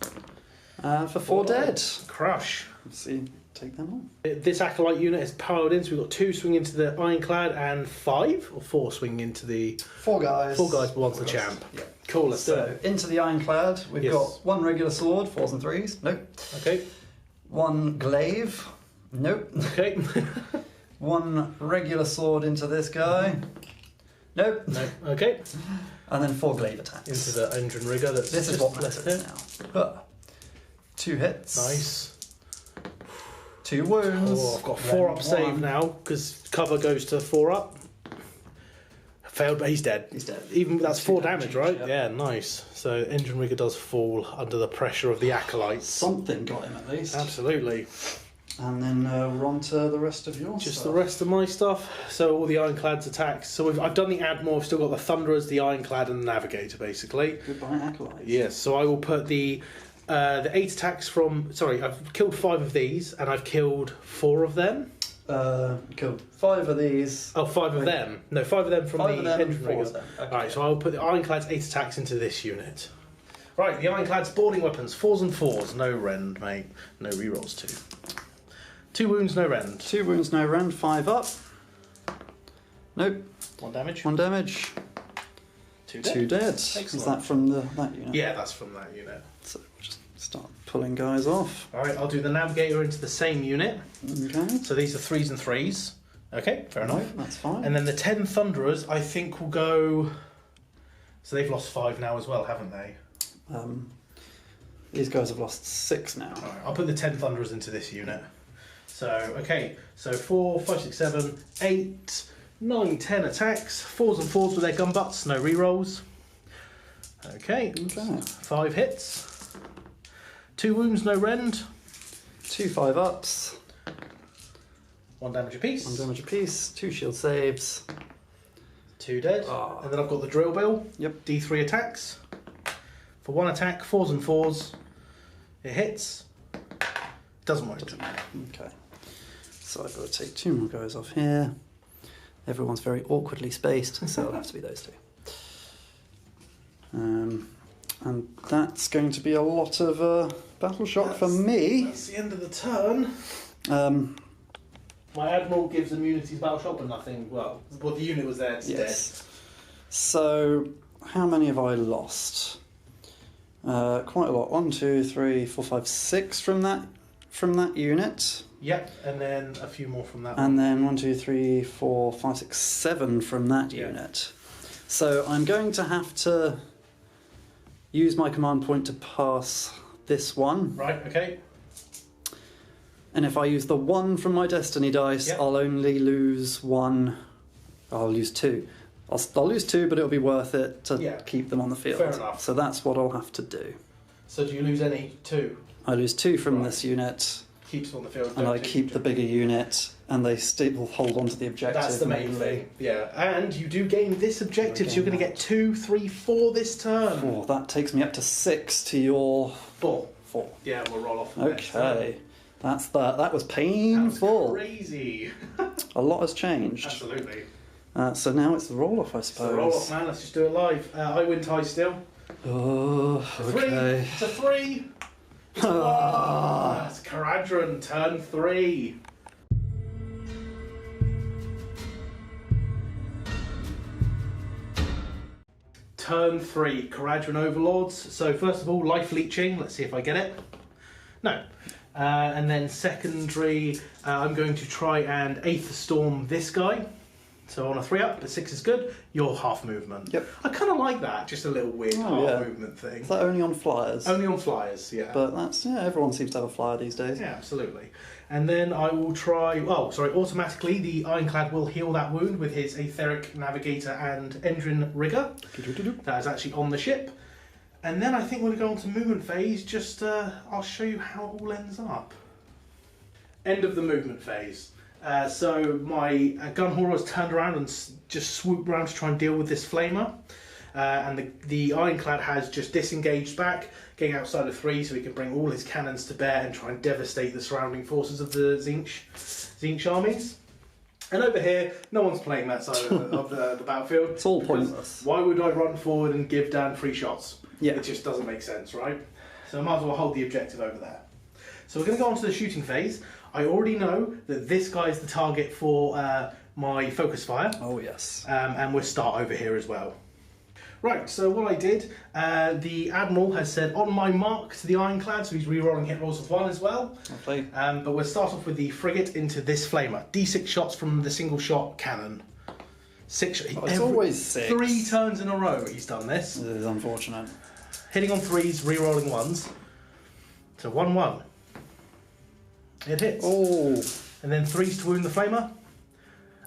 For 4 dead. Crush. Let's see, take them on. This acolyte unit is powered in, so we've got 2 swinging into the Ironclad and 5 or 4 swinging into the 4 guys. 4 guys, but one's the guys. champ. Yeah. Cool, let's do So it. into the Ironclad, we've Yes. got 1 regular sword, 4s and 3s. Nope. Okay, 1 glaive. Nope. okay. 1 regular sword into this guy. Nope. No, okay. And then 4 glaive attacks. Into the Endrinrigger. This is what matters now. 2 hits. Nice. 2 wounds. Oh, I've got 4 up save now because cover goes to 4 up. Failed, but he's dead. He's dead. Even that's 4 damage, right? Yep. Yeah, nice. So Endrinrigger does fall under the pressure of the acolytes. Something got him at least. Absolutely. And then we're on to the rest of your Just stuff. the rest of my stuff. So all the Ironclad's attacks. So I've done the Admiral. I've still got the Thunderers, the Ironclad, and the Navigator, basically. Goodbye, acolytes. Yes. So I will put the 8 attacks from. Sorry, I've killed 5 of these, and I've killed 4 of them. Killed 5 of these. Oh, 5 of them. No, 5 of them from 5 of the them and 4 Endrinriggers. of them. Okay. Alright, so I'll put the Ironclad's 8 attacks into this unit. Right, the Ironclad's boarding weapons, 4s and 4s. No rend, mate. No rerolls, 2. 2 wounds, no rend. 2 wounds, no rend. 5 up. Nope. 1 damage. 1 damage. 2 dead. 2 dead. Excellent. Is that from that unit? Yeah, that's from that unit. So just start pulling guys off. Alright, I'll do the Navigator into the same unit. Okay. So these are 3s and 3s. Okay, fair enough. Right, that's fine. And then the 10 Thunderers, I think, will go... So they've lost 5 now as well, haven't they? These guys have lost 6 now. Alright, I'll put the 10 Thunderers into this unit. So, okay, so 4, 5, 6, 7, 8, 9, 10 attacks. 4s and 4s with their gun butts, no rerolls. Okay, Okay. 5 hits. 2 wounds, no rend. 2 5-ups. 1 damage apiece. 1 damage apiece. 2 shield saves. 2 dead. Ah. And then I've got the drill bill. Yep. D3 attacks. For 1 attack, 4s and 4s. It hits. Doesn't work. Okay. So I've got to take 2 more guys off here. Everyone's very awkwardly spaced, so it'll have to be those 2. And that's going to be a lot of battle shock for me. That's the end of the turn. My Admiral gives immunities battle shock, but nothing. Well, the unit was there. It's Yes. So how many have I lost? Quite a lot. 1, 2, 3, 4, 5, 6 from that unit. Yep, and then a few more from that one. And then 1, 2, 3, 4, 5, 6, 7 from that unit. So I'm going to have to use my command point to pass this one. Right, okay. And if I use the 1 from my destiny dice, Yep. I'll only lose 1. I'll lose 2. I'll lose 2, but it'll be worth it to keep them on the field. Fair enough. So that's what I'll have to do. So do you lose any? 2? I lose 2 from this unit, Keeps them on the field. and don't I you? keep the bigger unit, and they still hold on to the objective. That's the main mainly. thing. Yeah, and you do gain this objective, so you're going to get 2, 3, 4 this turn. 4. That takes me up to 6 to your 4. 4. Yeah, we'll roll off. from next turn. Okay. That's that. That was That was painful. crazy. A lot has changed. Absolutely. So now it's the roll off, I suppose. So roll off, man. Let's just do it live. I win tie still. Oh, 3. okay. It's a 3. It's a 1. That's Kharadron, turn 3. Turn 3, Kharadron Overlords. So first of all, life leeching. Let's see if I get it. No. And then secondary, I'm going to try and Aether Storm this guy. So on a 3-up, a 6 is good. You're half movement. Yep. I kind of like that. Just a little weird half movement thing. Is that only on flyers? Only on flyers, yeah. But that's, everyone seems to have a flyer these days. Yeah, absolutely. And then I will try... Oh, sorry, automatically the Ironclad will heal that wound with his Aetheric Navigator and Endrinrigger. That is actually on the ship. And then I think we're going to go on to movement phase. Just, I'll show you how it all ends up. End of the movement phase. So my Gunhauler has turned around and just swooped around to try and deal with this flamer. And the Ironclad has just disengaged back, getting outside of 3 so he can bring all his cannons to bear and try and devastate the surrounding forces of the Tzeentch armies. And over here, no one's playing that side of the battlefield. It's all pointless. Why would I run forward and give Dan 3 shots? Yeah. It just doesn't make sense, right? So I might as well hold the objective over there. So we're going to go on to the shooting phase. I already know that this guy is the target for my focus fire. Oh, yes. And we'll start over here as well. Right, so what I did, the Admiral has said on my mark to the Ironclad, so he's re-rolling hit rolls of 1 as well. Lovely. But we'll start off with the frigate into this flamer. D6 shots from the single shot cannon. 6. It's always 6. 3 turns in a row he's done this. This is unfortunate. Hitting on 3s, re-rolling 1s. So 1-1. It hits. Oh. And then 3s to wound the flamer.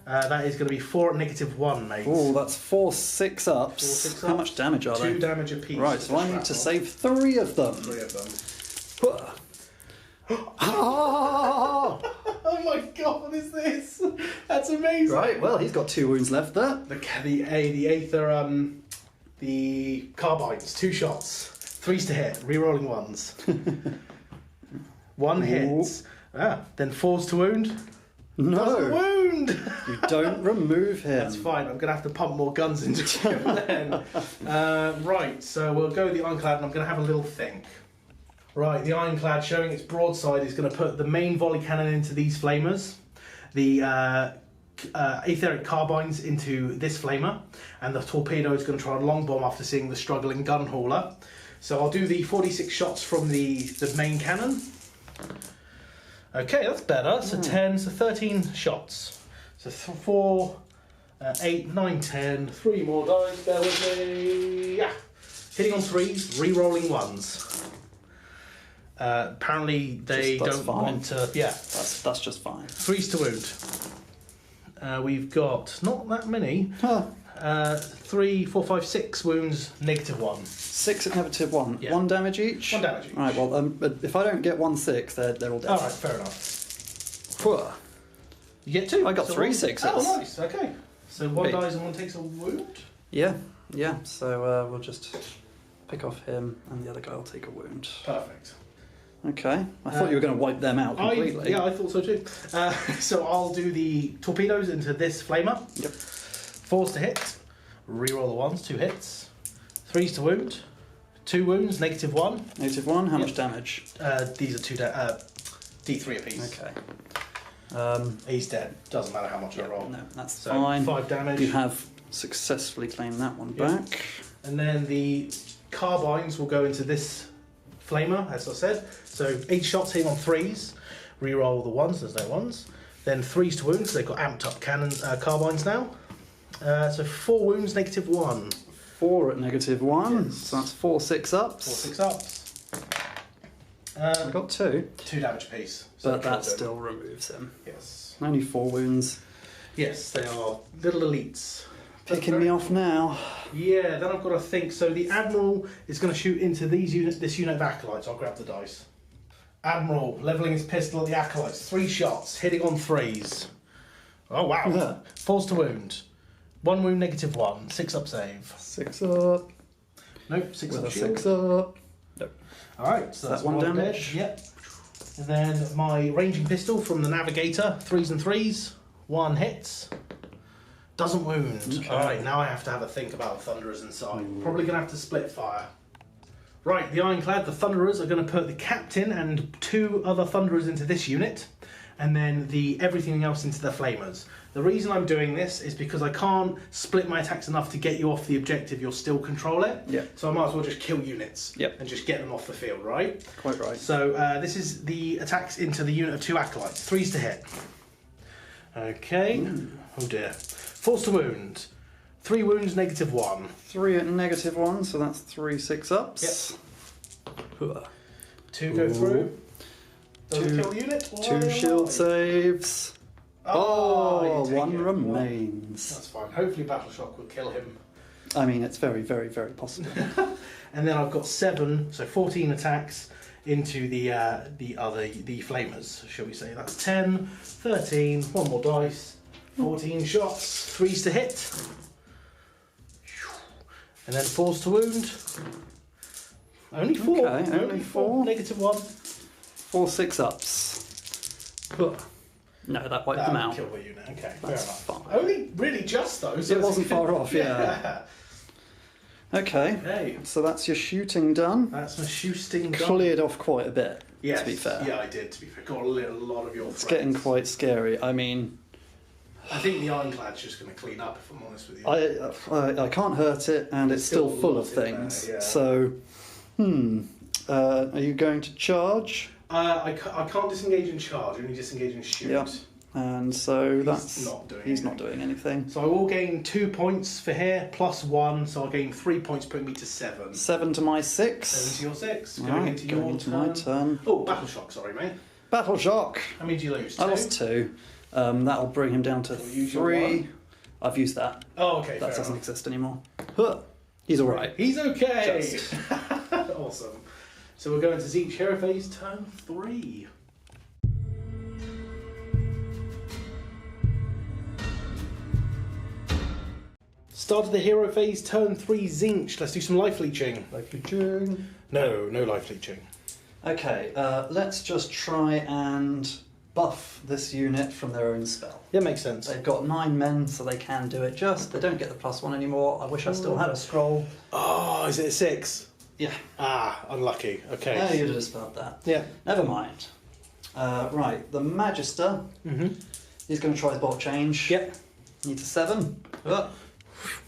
That is going to be 4 at -1, mate. Oh, that's 4 6-ups. 4 6-ups. How much damage are they? 2 damage apiece. Right, so I need to save 3 of them. 3 of them. Ah! Oh my god, what is this? That's amazing. Right, well, he's got 2 wounds left there. The Aether, the carbines, 2 shots. 3s to hit, re-rolling 1s. 1 hits. Then 4s to wound. No. Doesn't wound. You don't remove him. That's fine. I'm going to have to pump more guns into him then. Right, so we'll go with the Ironclad and I'm going to have a little think. Right, the Ironclad, showing its broadside, is going to put the main volley cannon into these flamers, the Aetheric carbines into this flamer, and the torpedo is going to try and long bomb after seeing the struggling Gunhauler. So I'll do the 46 shots from the main cannon. Okay, that's better. So 10, so 13 shots. So 4, 8, 9, 10. 3 more dice, bear with me. Yeah. Hitting on 3s, re-rolling 1s. Apparently they don't want to... Yeah. That's just fine. 3s to wound. We've got not that many. 3, 4, 5, 6 wounds, -1. 6 at -1. Yeah. 1 damage each? 1 damage each. Right, well, if I don't get 1 6, they're all dead. Alright, fair enough. Phew. You get 2. I got 3 6s. Oh, nice. Okay. So 1 dies and 1 takes a wound? Yeah. So we'll just pick off him and the other guy will take a wound. Perfect. Okay. I thought you were going to wipe them out completely. I thought so too. So I'll do the torpedoes into this flamer. Yep. 4s to hit. Reroll the 1s, 2 hits. 3s to wound. 2 wounds, -1. -1, how much damage? These are 2 D3 apiece. Okay. He's dead. Doesn't matter how much I roll. No, that's So fine. 5 damage. You have successfully claimed that one back. And then the carbines will go into this flamer, as I said. So 8 shots hitting on 3s. Reroll the 1s, there's no 1s. Then 3s to wound, because they've got amped up carbines now. So 4 wounds, -1. 4 at -1. Yes. So that's 4 6-ups. 4 6-ups. I got 2. 2 damage apiece. So But that kill them. still removes him. Yes. Only 4 wounds. Yes, they are little elites. Picking me off now. Yeah, then I've got to think. So the Admiral is going to shoot into this unit of Acolytes. I'll grab the dice. Admiral, levelling his pistol at the Acolytes. 3 shots, hitting on 3s. Oh, wow. Yeah. 4s to wound. 1 wound, -1. 6-up save. 6-up. Nope, 6-up With a shield. 6-up. Nope. Alright, so that's 1 damage? Dead. Yep. And then my ranging pistol from the Navigator. 3s and 3s. 1 hits. Doesn't wound. Okay. Alright, now I have to have a think about Thunderers inside. Probably going to have to split fire. Right, the Ironclad, the Thunderers are going to put the Captain and 2 other Thunderers into this unit, and then everything else into the Flamers. The reason I'm doing this is because I can't split my attacks enough to get you off the objective, you'll still control it. Yep. So I might as well just kill units Yep. and just get them off the field, right? Quite right. So this is the attacks into the unit of 2 Acolytes. 3s to hit. Okay. Oh dear. 4s to wound. 3 wounds, -1. 3 at -1, so that's 3 6-ups. Yep. 2 go through. Does it 2 kill the unit? 2 shield saves. Oh, you take 1 it. remains. That's fine. Hopefully Battleshock will kill him. I mean, it's very, very, very possible. And then I've got 7, so 14 attacks into the flamers, shall we say. That's 10, 13, 1 more dice, 14 shots, 3s to hit. And then 4s to wound. Only 4. Okay, only 4. -1. 4 6-ups. No, that wiped them out. Kill the unit. Okay, That's fair enough. fine. Only really just though. So It wasn't far off, yeah. Okay, Hey, so that's your shooting done. that's my shooting gun. Cleared off quite a bit, Yes, to be fair. Yeah, I did. To be fair, got a lot of your. It's getting quite scary. I mean, I think the Ironclad's just going to clean up. If I'm honest with you. I can't hurt it, and it's still full of lots in there, things. yeah. So, are you going to charge? I can't disengage and charge. Only disengage and shoot. Yeah. And so he's not not doing anything. So I will gain 2 points for here, plus 1, so I'll gain 3 points, putting me to 7. 7 to my 6. 7 to your 6. Right, Going into your my turn. turn. Oh, Battle Shock, sorry, mate. Battle Shock. How many did you lose? 2? I lost 2. That'll bring him down to We'll use your 3. 1. I've used that. Oh, okay, That fair doesn't enough. exist anymore. Huh. He's alright. He's okay! Just. Awesome. So we're going to Tzeentch Hero Phase, turn 3. Start of the Hero Phase, turn 3, Tzeentch. Let's do some life leeching. Life leeching. No life leeching. Okay, let's just try and buff this unit from their own spell. Yeah, makes sense. They've got 9 men, so they can do it just. They don't get the +1 anymore. I wish I still had a scroll. Oh, is it a 6? Yeah. Ah, unlucky. Okay. No, you'd have dispelled that. Yeah. Never mind. Right, the Magister. He's going to try his bolt change. Yep. Needs a 7.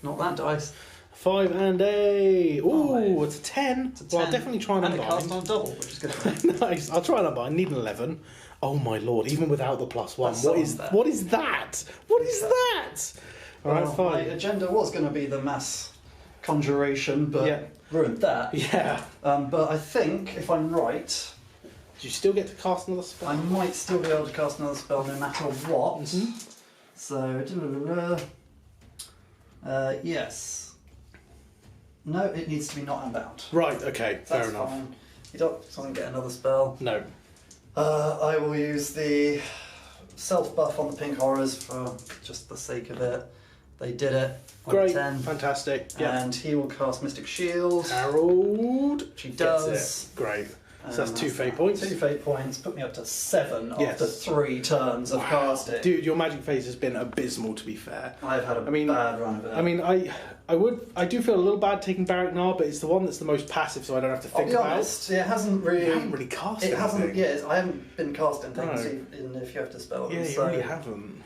Not that dice. 5 and a... Ooh, 5. it's a 10. It's a 10. Well, I'll definitely try and And it cast unbind. on a double, which is good. Nice. I'll try and unbind. Need an 11. Oh my lord, even without the +1. That's What is on there. what is that? What is that? Alright, Well, my fine. agenda was going to be the mass conjuration, but Yeah. ruined that. Yeah. But I think, if I'm right, Do you still get to cast another spell? I might still be able to cast another spell no matter what. So, yes. No, it needs to be not unbound. Right, okay, fair That's enough. fine. He doesn't get another spell. No. I will use the self buff on the pink horrors for just the sake of it. They did it. On Great, 10. fantastic. Yeah. And he will cast Mystic Shield. Harold. Which he Gets does. it. Great. So that's 2 that. fate points. 2 fate points, put me up to 7 Yes. after 3 turns of casting. Dude, your magic phase has been abysmal, to be fair. I've had a bad run of it. I mean, I do feel a little bad taking Barak Nar, but it's the one that's the most passive, so I don't have to I'll think be about. honest, it hasn't really. You haven't really cast It hasn't. anything. Yeah, I haven't been casting things, No. even if you have to spell them. Yeah, you so. really haven't.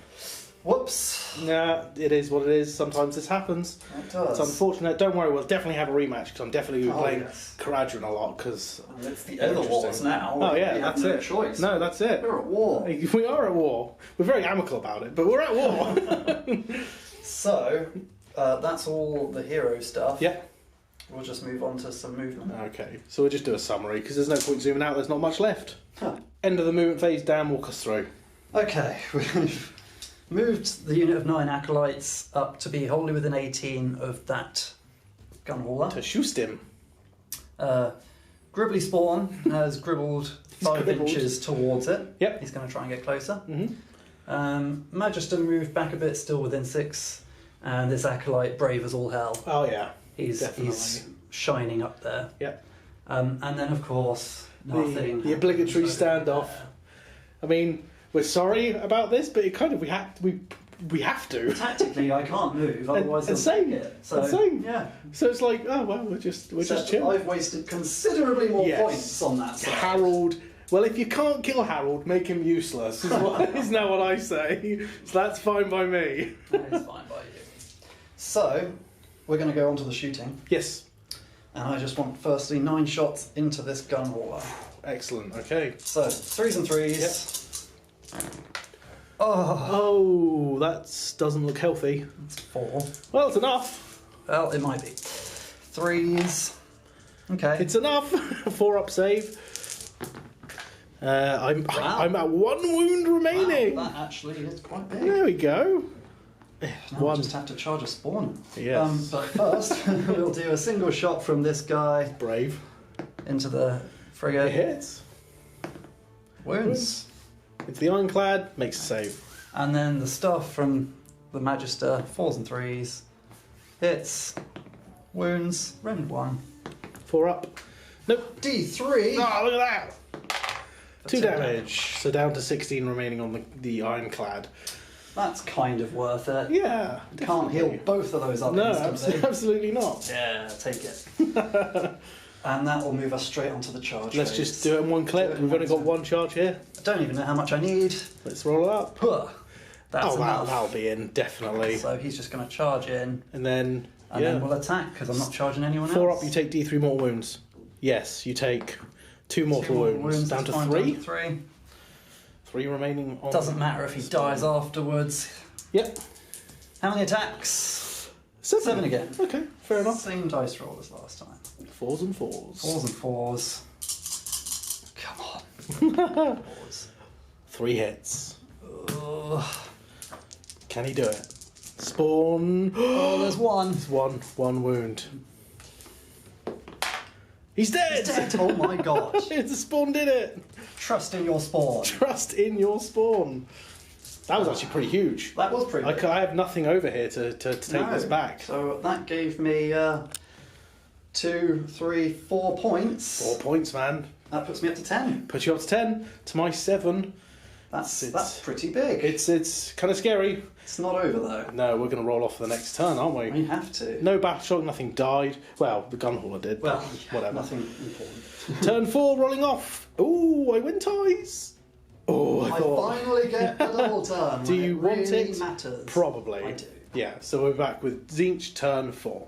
Whoops. Nah, it is what it is. Sometimes this happens. It does. It's unfortunate. Don't worry, we'll definitely have a rematch because I'm definitely playing yes. Kharadron a lot because. And it's the Overlords now. Oh yeah, we that's have no it. choice. No, that's it. We're at war. We are at war. We're very amicable about it, but we're at war. So, that's all the hero stuff. Yeah. We'll just move on to some movement. Okay, so we'll just do a summary because there's no point zooming out. There's not much left. Huh. End of the movement phase. Dan, walk us through. Okay, we've moved the unit of 9 acolytes up to be wholly within 18 of that gunhauler. To shoot him. Gribbly Spawn has gribbled 5 gribbled. inches towards it. Yep. He's going to try and get closer. Mm-hmm. Magister moved back a bit, still within 6. And this acolyte, brave as all hell. Oh yeah. He's shining up there. Yep. And then, of course, nothing. The obligatory happens over standoff. there. I mean, we're sorry about this, but it kind of we have to. Tactically, I can't move, otherwise and they'll same. take it. So, And same. yeah. So it's like, oh well, we're just chill. I've wasted considerably more Yes. points on that side. Harold. Well, if you can't kill Harold, make him useless. Is now what I say. So that's fine by me. That is fine by you. So, we're going to go on to the shooting. Yes. And I just want, firstly, 9 shots into this gunhauler. Excellent. Okay. So, 3s and 3s. Oh, that doesn't look healthy. That's 4. Well, it's enough. Well, it might be. 3s. Okay. It's enough. 4 up save. I'm at 1 wound remaining. Wow, that actually is quite big. There we go. Now One. we'll just have to charge a spawn. Yes. But first, we'll do a single shot from this guy Brave. into the It frigate. hits. Wounds. It's the Ironclad. Makes a save. And then the stuff from the Magister, 4s and 3s. Hits. Wounds. Rend 1. 4 up. Nope. D3. Oh, look at that. 2 2 damage. So down to 16 remaining on the Ironclad. That's kind of worth it. Yeah. Can't heal both of those up No, instantly. absolutely not. Yeah, take it. And that will move us straight onto the charge. Let's phase. just do it in one clip. Do it in We've one only got turn. 1 charge here. I don't even know how much I need. Let's roll it up. Huh. That's enough. That'll be in, definitely. So he's just going to charge in, And then, and then we'll attack because I'm not charging anyone 4 else. up, you take D3 mortal wounds. Yes, you take 2 mortal Two wounds. Down that's to fine, 3. Down to 3. 3 remaining on... Doesn't matter if he dies afterwards. Yep. How many attacks? 7. 7 again. Okay, fair enough. Same dice roll as last time. 4s and 4s. 4s and 4s. Come on. 4s. 3 hits. Ugh. Can he do it? Spawn. Oh, there's 1. There's one wound. He's dead! He's dead! Oh my god. The spawn did it! Trust in your spawn. Trust in your spawn. That was actually pretty huge. That was pretty big. I have nothing over here to take this back. So that gave me 2, 3, 4 points. 4 points, man. That puts me up to 10. Puts you up to 10. To my 7. That's pretty big. It's kind of scary. It's not over though. No, we're going to roll off for the next turn, aren't we? We have to. No battle shock, nothing died. Well, the Gunhauler did. Well, whatever. Nothing important. Turn 4, rolling off. Ooh, I win ties. Oh, I thought... finally get the double turn. Do you want really it? Matters. Probably. I do. Yeah, so we're back with Tzeentch, turn 4.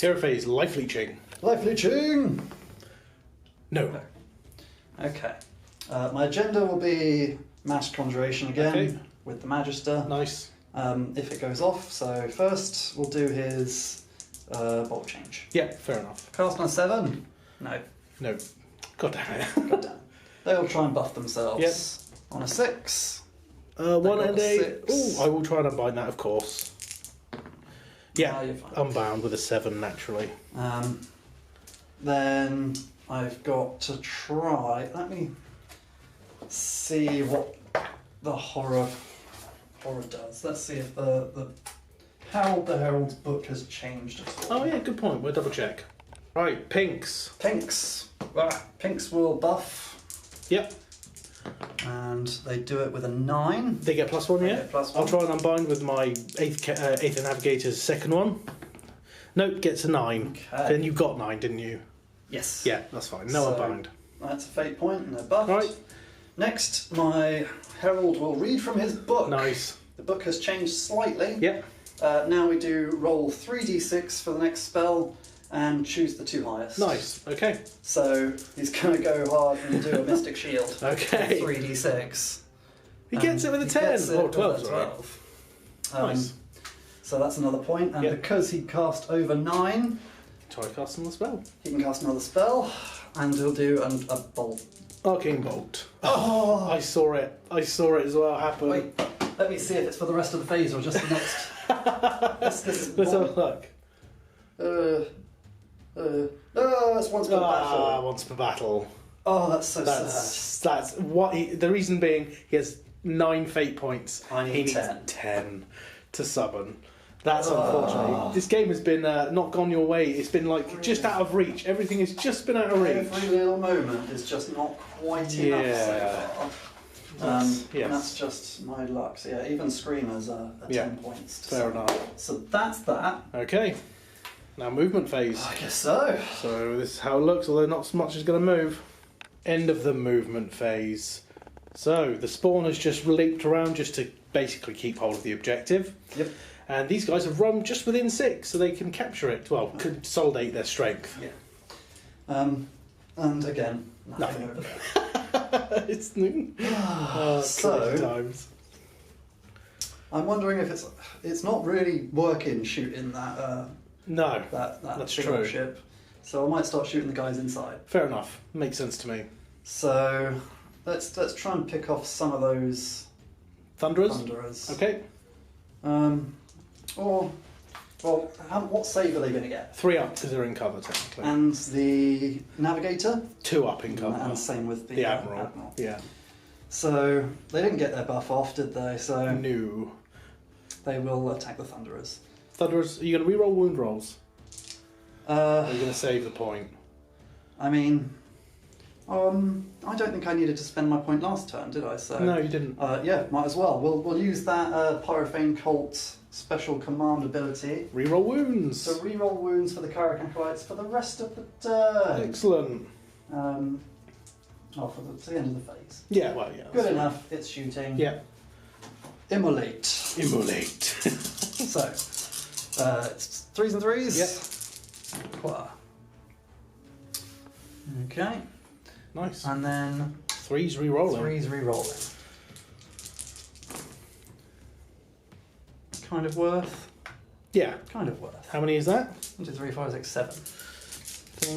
Hero phase, life leeching. Life leeching. No. Okay. My agenda will be mass conjuration again Okay. with the Magister. Nice. If it goes off. So first we'll do his bolt change. Yeah, fair enough. Cast on a 7. No. No. God damn it. God damn. They'll try and buff themselves. Yep. On a 6. 1 got and a 8. 6. Ooh, I will try and unbind that, of course. Yeah, You're fine. unbound with a 7 naturally. Then I've got to try. Let me see what the horror does. Let's see if the Herald's book has changed at all. Oh yeah, good point. We'll double check. Right, pinks. Pinks. Pinks will buff, Yep, and they do it with a 9. they get +1, They yeah? get +1. I'll try and unbind with my Aether Navigator's second one. Nope, gets a 9. Okay. Then you got 9, didn't you? Yes. Yeah, that's fine. No So- unbind. That's a fate point, and they're buffed. Right. Next, my Herald will read from his book. Nice. The book has changed slightly. Yep. Now we do roll 3d6 for the next spell and choose the 2 highest. Nice. Okay. So he's going to go hard and do a Mystic Shield. Okay. 3d6. He gets it with a He 10. gets it Oh, with 12. a Sorry. 12. Nice. So that's another point, and Yep. because he cast over 9, Try casting the spell. he can cast another spell, and he'll do a bolt. Arcane Bolt. Oh! I saw it. I saw it as well happen. Wait, let me see if it's for the rest of the phase or just the next. this Let's have a one. look. No, it's once per battle. Once per battle. Oh, that's so sad. That's what the reason being he has 9 fate points. I need he needs 10. 10 to summon. That's unfortunate. This game has been not gone your way. It's been like just out of reach. Everything has just been out of reach. Every little moment is just not quite enough so far. Yes. And that's just my luck. So yeah, even Screamers are 10 points. To Fair summon. enough. So that's that. Okay. Now movement phase. I guess so. So this is how it looks, although not so much is going to move. End of the movement phase. So the spawn has just leaped around just to basically keep hold of the objective. Yep. And these guys have run just within 6, so they can capture it. Well, consolidate their strength. Yeah. And again, nothing over there. It's So- crazy times. I'm wondering if it's not really working shooting that No, that that's big true. old ship. So I might start shooting the guys inside. Fair enough. Makes sense to me. So let's try and pick off some of those Thunderers. Thunderers. Okay. What save are they going to get? 3 up because they're in cover technically. And the Navigator, 2 up in cover. and same with the Admiral. Yeah. So they didn't get their buff off, did they? So No. they will attack the Thunderers. Thunderers. Are you going to reroll wound rolls? Or are you going to save the point? I mean, I don't think I needed to spend my point last turn, did I? So No, you didn't. yeah, might as well. We'll use that Pyrophane Cult special command ability Reroll wounds. to reroll wounds for the Kharadron for the rest of the turn. Excellent. To the end of the phase. Yeah, well, yeah. Good enough. It's shooting. Yeah. Immolate. Immolate. So, it's 3s and 3s. Yep. Okay. Nice. And then 3's re-rolling. 3's re-rolling. Kind of worth. Yeah. Kind of worth. How many is that? 1, 2, 3, 4, 5, 6, 7.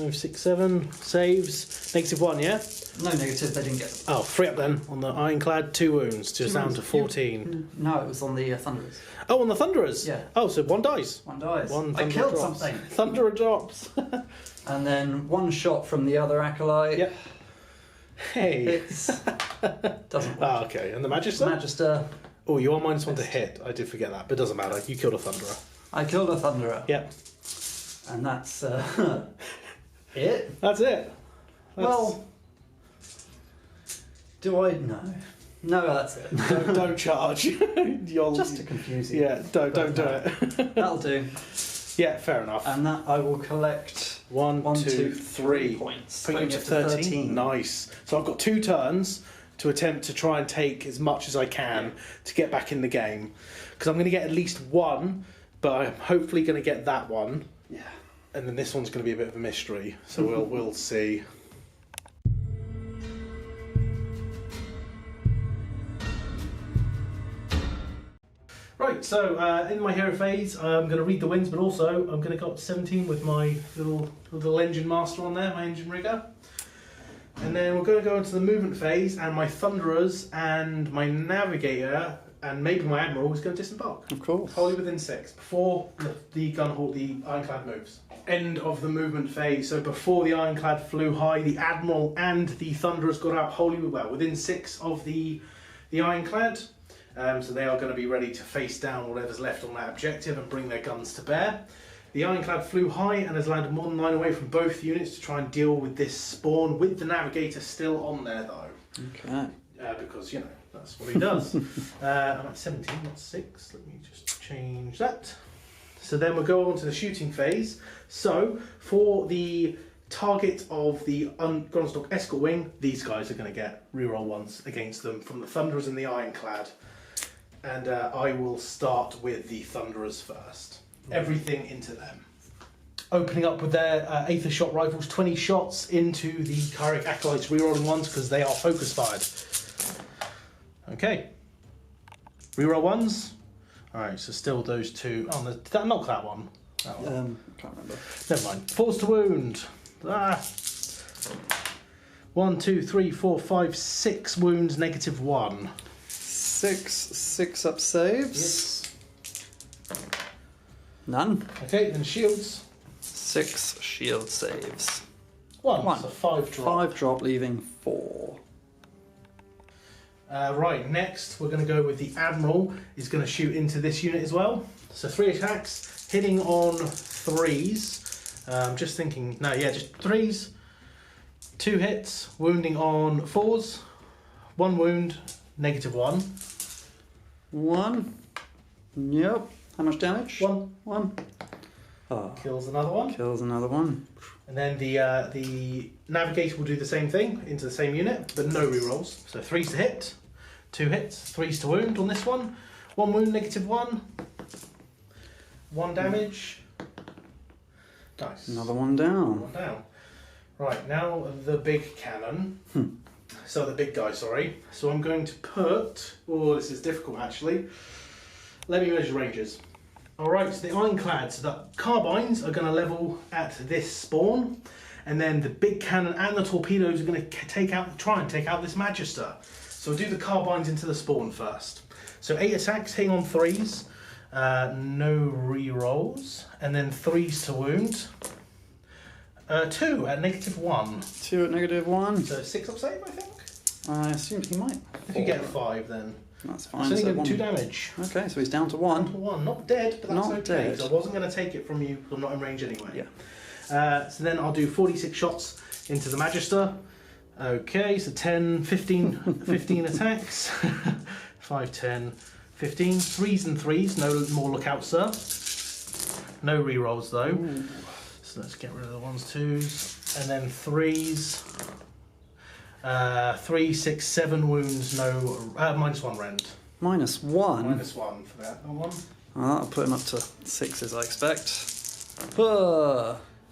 5, 6, 7. Saves. -1, yeah? No negative, they didn't get them. Oh, 3 up then on the Ironclad. 2 wounds, just down to 14. No, it was on the Thunderers. Oh, on the Thunderers? Yeah. Oh, so 1 dies. 1 dies. One I Thunderer killed drops. something. Thunderer drops. And then 1 shot from the other Acolyte. Yep. Hey. It's doesn't work. Ah, okay. And the Magister? Magister. Oh, you are -1 to hit. I did forget that, but it doesn't matter. You killed a Thunderer. I killed a Thunderer. Yep. And that's it. That's it. Well, do I? No. No, that's it. Don't charge. You'll, Just to confuse you. Yeah, don't do it. That'll do. Yeah, fair enough. And that I will collect 1, 2, 3 points. Putting you to 13. Nice. So I've got 2 turns to attempt to try and take as much as I can to get back in the game. Because I'm going to get at least 1, but I'm hopefully going to get that one. Yeah. And then this one's going to be a bit of a mystery. So we'll see. Right, so in my hero phase, I'm going to read the wins, but also I'm going to go up to 17 with my little engine master on there, my Endrinrigger. And then we're going to go into the movement phase, and my Thunderers and my Navigator and maybe my Admiral is going to disembark. Of course. Wholly within 6, before the Ironclad moves. End of the movement phase. So before the Ironclad flew high, the Admiral and the Thunderers got out wholly within 6 of the Ironclad. So they are going to be ready to face down whatever's left on that objective and bring their guns to bear. The Ironclad flew high and has landed more than 9 away from both units to try and deal with this spawn, with the Navigator still on there though. Okay. Because, you know, that's what he does. I'm at 17, not 6. Let me just change that. So then we'll go on to the shooting phase. So for the target of the Grundstok Escort Wing, these guys are going to get reroll 1s against them from the Thunderers and the Ironclad. And I will start with the Thunderers first. Everything into them. Opening up with their Aether shot rifles, 20 shots into the Chiric Acolytes, rerolling 1s because they are focus fired. Okay. Reroll 1s. Alright, so still those 2. Oh, did that knock that one? That one. Can't remember. Never mind. Force to wound. 1, 2, 3, 4, 5, 6 wounds, -1. 6 up saves. Yes. None. Okay, then shields. 6 shield saves. 1. So 5 drop. 5 drop, leaving 4. Right, next we're going to go with the Admiral. Is going to shoot into this unit as well. So 3 attacks, hitting on 3s. Just thinking, no, yeah, just 3s. 2 hits, wounding on 4s. 1 wound, -1. 1. Yep. How much damage? 1. 1. Oh. Kills another one. Kills another one. And then the Navigator will do the same thing into the same unit, but no rerolls. So 3s to hit, 2 hits, 3s to wound on this one. 1 wound, -1. 1 damage. Nice. Another one down. 1 down. Right, now the big cannon. So the big guy, sorry. So I'm going to put... Oh, this is difficult actually. Let me measure ranges. Alright, so the Ironclad, so the carbines are going to level at this spawn, and then the big cannon and the torpedoes are going to try and take out this Magister. So I'll do the carbines into the spawn first. So 8 attacks, hitting on 3s, no re-rolls, and then 3s to wound. 2 at -1. 2 at -1. So 6 up save, I think? I assumed he might. If you get 5 then. That's So fine. only So get 2 damage. Okay, so he's down to 1. 1. Not dead, but that's Not okay. dead. So I wasn't going to take it from you because I'm not in range anyway. Yeah. So then I'll do 46 shots into the Magister. Okay, so 10, 15 attacks. 5, 10, 15. 3s and 3s. No more lookout, sir. No rerolls though. Ooh. So let's get rid of the 1s, 2s. And then 3s. 3, 6, 7 wounds, no... -1 rend. -1? -1 for that one. Well, that'll put him up to 6s, I expect.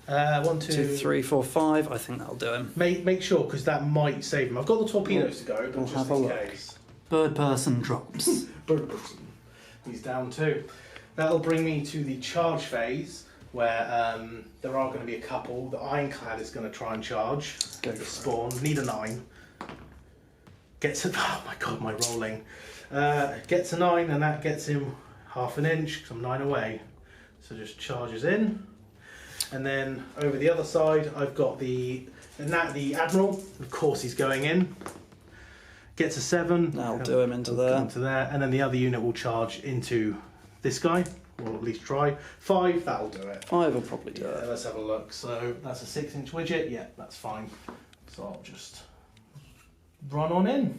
1, 2, 3, 4, 5. I think that'll do him. Make sure, because that might save him. I've got the torpedoes to go, but We'll just have a in look. case. Bird person drops. He's down 2. That'll bring me to the charge phase, where there are going to be a couple. The Ironclad is going to try and charge. Go The for spawn. Need a 9. Gets a... Oh my god, my rolling. Gets a 9, and that gets him half an inch, because I'm 9 away. So just charges in. And then over the other side, I've got the Admiral. Of course, he's going in. Gets a 7. That'll do him into there. Into there. And then the other unit will charge into this guy, or at least try. 5, that'll do it. 5 will probably do it. Let's have a look. So that's a 6-inch widget. Yeah, that's fine. So I'll just run on in.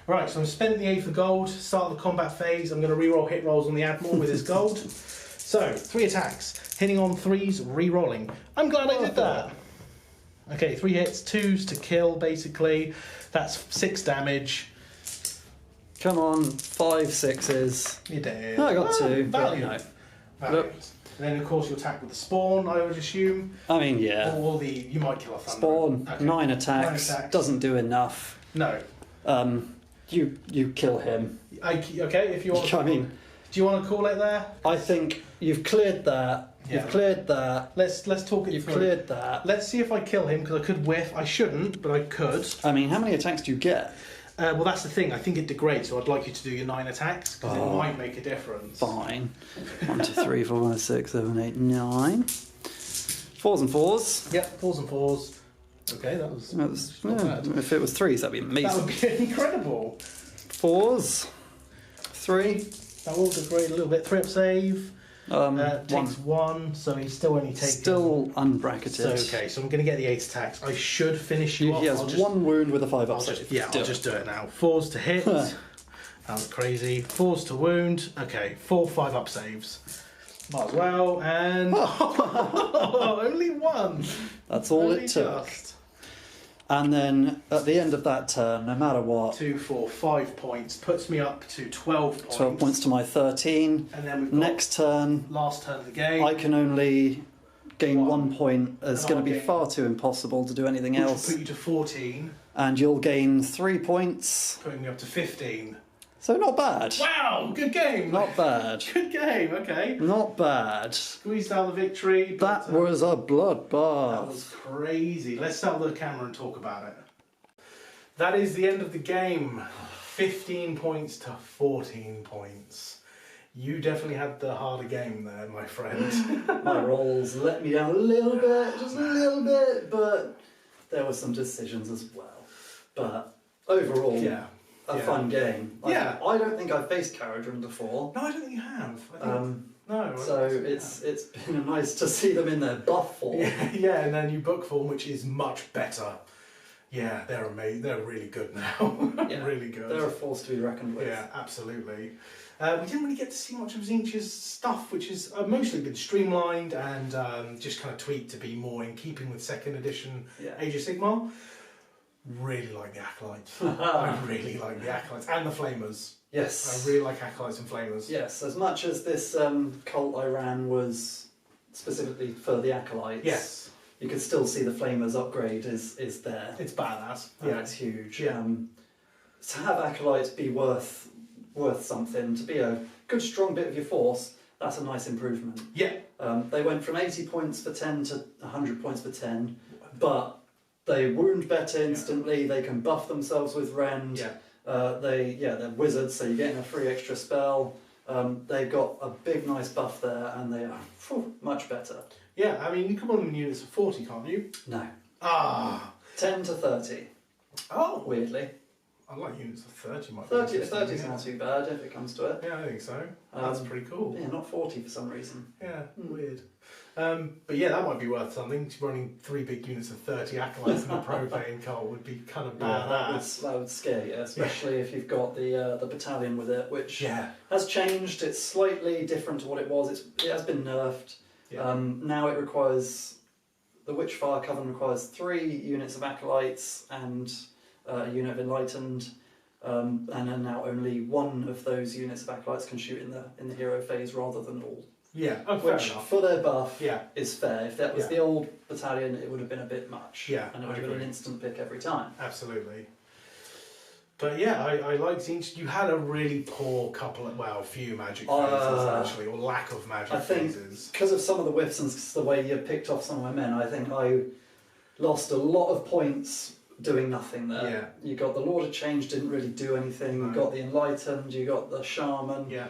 Right, so I've spent the Aether gold. Start the combat phase. I'm going to reroll hit rolls on the Admiral with his gold. So 3 attacks. Hitting on 3s, re-rolling. I'm glad I did that. Okay, 3 hits, 2s to kill, basically. That's 6 damage. Come on, 5 6s. You did. No, I got 2. But Value. no. Value. Look. And then, of course, you attack with the spawn, I would assume. I mean, yeah. Or you might kill a thunder. Spawn, Okay. 9 attacks. 9 attacks. Doesn't do enough. No. You kill him. Okay, if you want. I mean, do you want to call it there? I think you've cleared that. Yeah. You've cleared that. Let's talk it You've through. cleared that. Let's see if I kill him, because I could whiff. I shouldn't, but I could. I mean, how many attacks do you get? Well, that's the thing. I think it degrades, so I'd like you to do your 9 attacks, because it might make a difference. Fine. 1, 2, 3, 4, 5, 6, 7, 8, 9. 4s and 4s. Yep, 4s and 4s. Okay, that was That was not yeah, bad. if it was 3s, that'd be That amazing. would be incredible. 4s. 3. That will degrade a little bit. 3 up save. Takes 1. 1, so he's still only taking... Still unbracketed. So, okay, so I'm going to get the 8 attacks. I should finish you off. He has I'll just, 1 wound with a 5 I'll up just, save. yeah, I'll just do it now. 4s to hit. That was crazy. 4s to wound. Okay, 4 5 up saves. Might as well. And only 1. That's all Only it took. just. And then at the end of that turn, no matter what, 2, 4, 5 points puts me up to 12 points. 12 points to my 13. And then we've got Next turn, last turn of the game. I can only gain 1 point. It's And going I'll to be gain- far too impossible to do anything which will else. put you to 14, And you'll gain 3 points. putting me up to 15. So not bad. Wow, good game. Not bad. Good game. Okay. Not bad. Squeezed out the victory. But, That was a that bloodbath. was crazy. Let's start with the camera and talk about it. That is the end of the game. 15 points to 14 points. You definitely had the harder game there, my friend. My rolls let me down a little bit, just a little bit, but there were some decisions as well. But overall, Yeah. a fun game. Yeah. I don't think I've faced Kharadron before. No, I don't think you have. I think, no. I So don't think you it's been nice to see them in their buff form. have. Yeah, and their new book form, which is much better. Yeah, they're amazing. They're really good now. Yeah. Really good. They're a force to be reckoned with. Yeah, absolutely. We didn't really get to see much of Tzeentch's stuff, which has mostly been streamlined and just kind of tweaked to be more in keeping with 2nd edition Yeah. Age of Sigmar. Really like the Acolytes. I really like the Acolytes. And the Flamers. Yes. I really like Acolytes and Flamers. Yes, as much as this cult I ran was specifically for the Acolytes, Yes. you could still see the Flamers upgrade is there. It's badass. And Yeah. it's huge. Yeah. To have Acolytes be worth something, to be a good strong bit of your force, that's a nice improvement. Yeah. They went from 80 points for 10 to 100 points for 10, but they wound better instantly, they can buff themselves with rend, Yeah. they're wizards, so you're getting a free extra spell. They've got a big nice buff there, and they are much better. Yeah, I mean, you can run them in units of 40, can't you? No. Ah. 10 to 30, Oh. weirdly. I like units of 30. Might 30 be interesting, is not too bad if it comes to it. Yeah, I think so. That's Um, pretty cool. Yeah, not 40 for some reason. Yeah, weird. But yeah, that might be worth something. Running 3 big units of 30 Acolytes in a propane cult would be kind of badass. That would scare you, especially if you've got the battalion with it, which Yeah. has changed. It's slightly different to what it was. It has been nerfed. Yeah. Now it requires... The Witchfire Coven requires 3 units of Acolytes and a unit of Enlightened. And then now only 1 of those units of Acolytes can shoot in the hero phase rather than all Yeah, oh, fair which enough. for their buff Yeah. is fair. If that was Yeah. the old battalion, it would have been a bit much. Yeah, and it I would have been agree. an instant pick every time. Absolutely. But yeah, I like Tzeentch. You had a really poor few magic phases actually, or lack of magic I think phases. because of some of the whiffs and the way you picked off some of my men, I think I lost a lot of points doing nothing there. Yeah. You got the Lord of Change, didn't really do anything. No. You got the Enlightened, you got the Shaman, Yeah,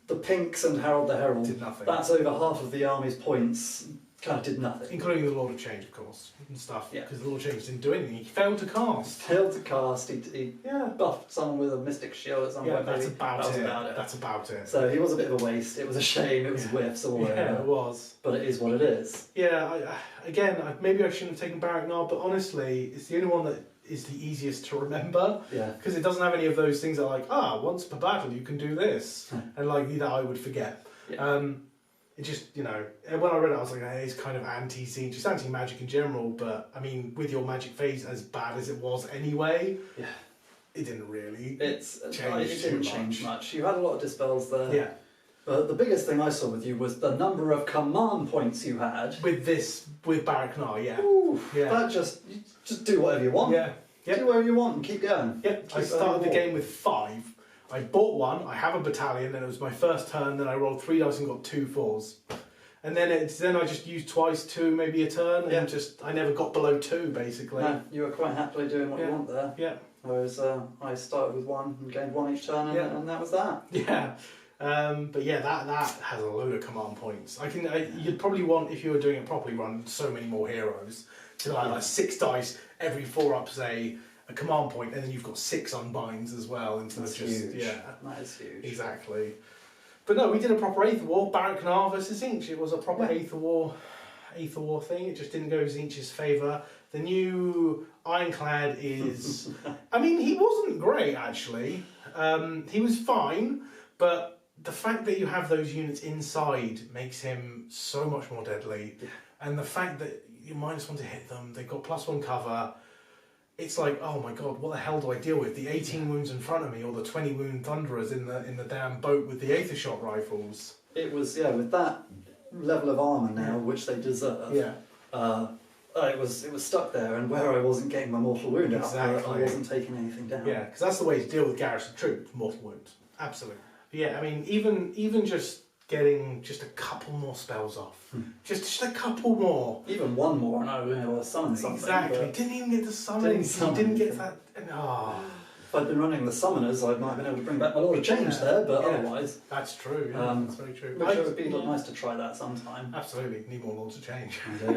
the Pinks and Harold the Herald. did nothing. That's over half of the army's points. Kind of did nothing. Including the Lord of Change, of course, and stuff. Yeah. Because the Lord of Change didn't do anything. He failed to cast. Failed to cast. He Yeah. buffed someone with a Mystic Shield at some Yeah, point. that's maybe. about That was it. about it. That's about it. So he was a bit of a waste. It was a shame. It was Yeah. whiffs all Yeah, it over. was. But it is what it is. Yeah, maybe I shouldn't have taken Barak Nar, but honestly, it's the only one that is the easiest to remember. Yeah. Because it doesn't have any of those things that are like, once per battle you can do this. And like that I would forget. Yeah. It just, when I read it I was like, hey, it's kind of anti-Tzeentch, it's anti-magic in general, but I mean, with your magic phase as bad as it was anyway, Yeah. it didn't really It didn't change much. You had a lot of dispels there. Yeah. But the biggest thing I saw with you was the number of command points you had. With Barak Nar, yeah. Ooh, Yeah. That just do whatever you want. Yeah. Yep. Do whatever you want and keep going. Yep, I Keep started the going. game with 5. I bought one, I have a battalion, and it was my first turn, then I rolled 3 dice and got 2 4s. And then I just used twice 2, maybe a turn, Yeah. and I never got below 2, basically. No, you were quite happily doing what you want there. Yeah. Whereas I started with 1 and gained 1 each turn, and that was that. Yeah. But yeah, that has a load of command points. You'd probably want, if you were doing it properly, run so many more heroes. So like 6 dice, every 4 up's a command point, and then you've got 6 unbinds as well instead That's of just huge. yeah. That is huge. Exactly. But no, we did a proper Aether War, Barak Nar versus Tzeentch. It was a proper Aether War thing. It just didn't go Tzeentch's favour. The new Ironclad is... I mean, he wasn't great, actually. He was fine, but the fact that you have those units inside makes him so much more deadly. Yeah. And the fact that you -1 to hit them, they've got +1 cover... It's like, oh my god, what the hell do I deal with? The 18 wounds in front of me, or the 20 wound Thunderers in the damn boat with the Aether shot rifles. It was, with that level of armour now, which they deserve. Yeah. It was stuck there, and where I wasn't getting my mortal wound out, Exactly. I wasn't taking anything down. Yeah, because that's the way to deal with garrison troops, mortal wounds. Absolutely. But yeah, I mean, even just getting just a couple more spells off. Just a couple more. Even one more, and I would have summoned something. Exactly. Didn't even get the summon. Didn't get that. If I'd been running the summoners, I might have been able to bring back my Lord of Change there, but otherwise... That's true, yeah. That's very true. Which would be nice to try that sometime. Absolutely. Need more Lords of Change. I do.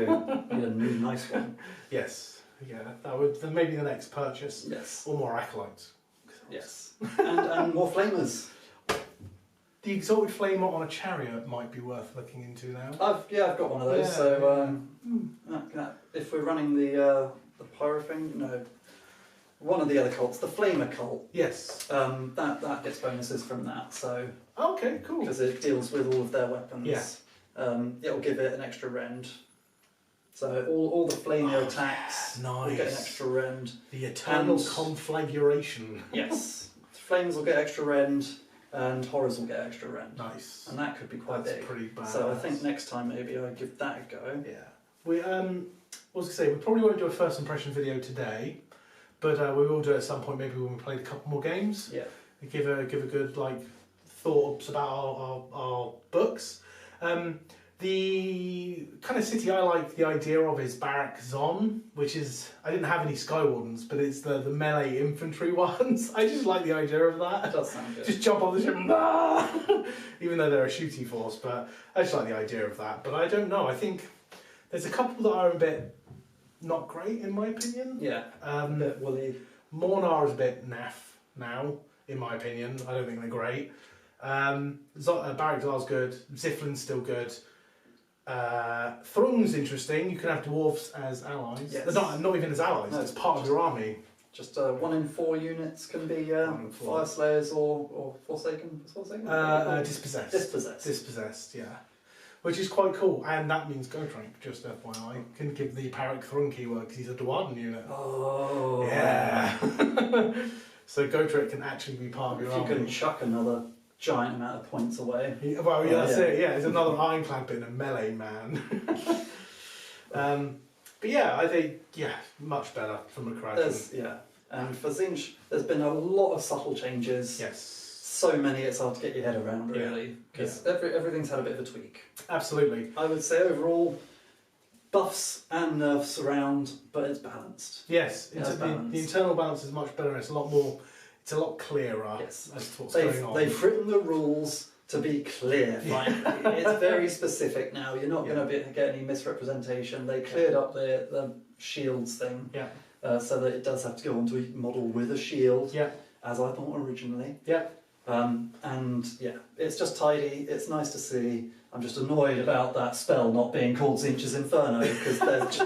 Need a new nice one. Yes. Yeah, that would maybe the next purchase. Yes. Or more Acolytes. Yes. and more Flamers. The Exalted Flamer on a chariot might be worth looking into now. I've got one of those. Yeah. So if we're running the pyro thing, no, one of the other cults, the Flamer cult. Yes. That gets bonuses from that. So okay, cool. because it deals with all of their weapons. Yeah. It'll give it an extra rend. So all the flamer attacks will get an extra rend. The eternal conflagration. Yes. Flames will get extra rend. And horrors will get extra rend. Nice. And that could be quite big. Pretty bad. So I think next time maybe I'll give that a go. Yeah. We what was I say? We probably won't do a first impression video today, but we will do it at some point. Maybe when we play a couple more games. Yeah. Give a good thoughts about our books. The kind of city I like the idea of is Barak Zon, which is, I didn't have any Skywardens, but it's the melee infantry ones. I just like the idea of that. That does sound good. Just jump off the ship and even though they're a shooty force, but I just like the idea of that. But I don't know, I think there's a couple that are a bit not great in my opinion. Yeah, a bit woolly. Mornar is a bit naff now, in my opinion. I don't think they're great. Barak Zar's good, Ziflin's still good. Thrung's interesting. You can have dwarves as allies. Yes. Not even as allies. No, it's part of your army. Just 1 in 4 units can be Fire Slayers or Forsaken. Dispossessed. Dispossessed. Yeah. Which is quite cool, and that means Gotrank. Just FYI, can give the Barak Thrung keyword because he's a Dwarven unit. Oh. Yeah. So Gotrank can actually be part of your army. If you can chuck another giant amount of points away. Well, yeah, that's it. Yeah, it's another Ironclad being a melee man. But yeah, I think much better from a Kharadron. And for Tzeentch, there's been a lot of subtle changes. Yes. So many, it's hard to get your head around, really, because everything's had a bit of a tweak. Absolutely. I would say overall, buffs and nerfs around, but it's balanced. Yes, the internal balance is much better. It's a lot clearer as to what's going on. They've written the rules to be clear, finally. It's very specific now. You're not going to get any misrepresentation. They cleared up the shields thing, so that it does have to go onto a model with a shield, as I thought originally. It's just tidy. It's nice to see. I'm just annoyed about that spell not being called Tzeentch's Inferno because there's.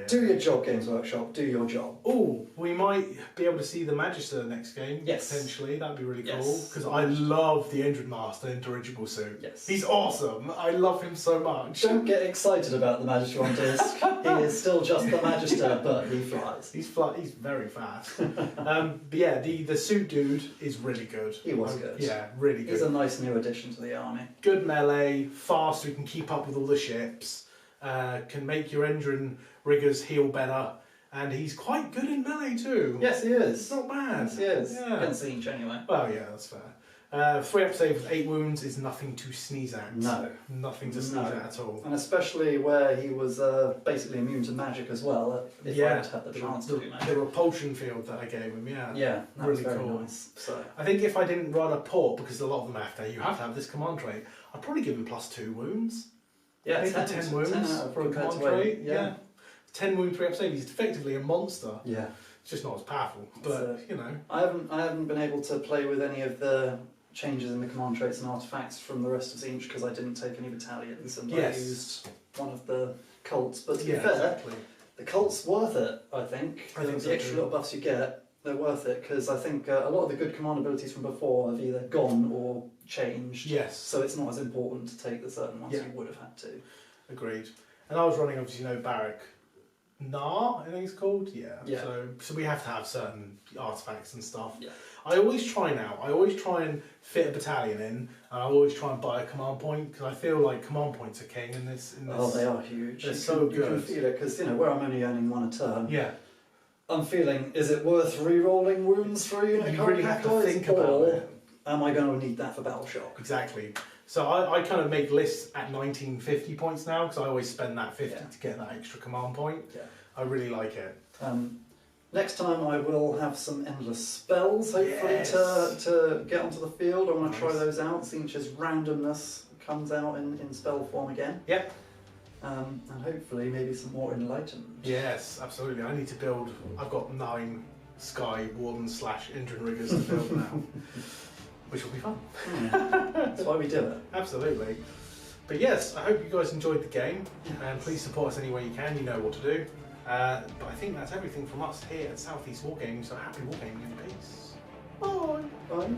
Do your job, Games Workshop. Do your job. Oh, we might be able to see the Magister next game. Yes. Potentially, that'd be really cool. Because I love the Endrinmaster in Dirigible Suit. Yes. He's awesome. I love him so much. Don't get excited about the Magister on disc. He is still just the Magister, but he flies. He's very fast. But yeah, the suit dude is really good. He was good. Yeah, really good. He's a nice new addition to the army. Good melee, fast, who can keep up with all the ships. Can make your Endrinriggers heal better, and he's quite good in melee too. Yes, he is. It's not bad. Yes, he is. Yeah. Against Tzeentch anyway. Well, yeah, that's fair. 3 up save with 8 wounds is nothing to sneeze at. No. Nothing to sneeze at all. And especially where he was basically immune to magic as well, if I had had the chance to do magic. The repulsion field that I gave him, Yeah, that really was very cool. nice. So. I think if I didn't run a port, because a lot of them you have to have this command trait, I'd probably give him +2 wounds. Yeah, maybe 10 wounds for a command trait. Yeah. 10 wound 3 up save. He's effectively a monster. Yeah. It's just not as powerful, but you know. I haven't been able to play with any of the changes in the command traits and artifacts from the rest of Tzeentch because I didn't take any battalions and I used one of the cults. But to be fair, the cult's worth it. I think the extra little buffs you get, they're worth it because I think a lot of the good command abilities from before have either gone or changed. Yes. So it's not as important to take the certain ones you would have had to. Agreed. And I was running, obviously, Barak Nar, I think it's called. Yeah. So we have to have certain artifacts and stuff. Yeah. I always try and fit a battalion in, and I always try and buy a command point because I feel like command points are king in this. Oh, they are huge. They're so good. You can feel it because where I'm only earning 1 a turn. Yeah. I'm feeling, is it worth re-rolling wounds for a unit? You really have to think about it. Am I going to need that for Battle Shock? Exactly. So I kind of make lists at 1950 points now because I always spend that 50 to get that extra command point. Yeah. I really like it. Next time I will have some endless spells, hopefully, to get onto the field. I want to try those out. Tzeentch's randomness comes out in spell form again. Yep. And hopefully maybe some more enlightened. Yes, absolutely. I need to build. I've got 9 Sky Wardens / Endrinriggers to build now, which will be fun. That's why we do it. Absolutely. But yes, I hope you guys enjoyed the game, and please support us any way you can. You know what to do. But I think that's everything from us here at Southeast Wargaming. So happy wargaming and peace. Bye. Bye.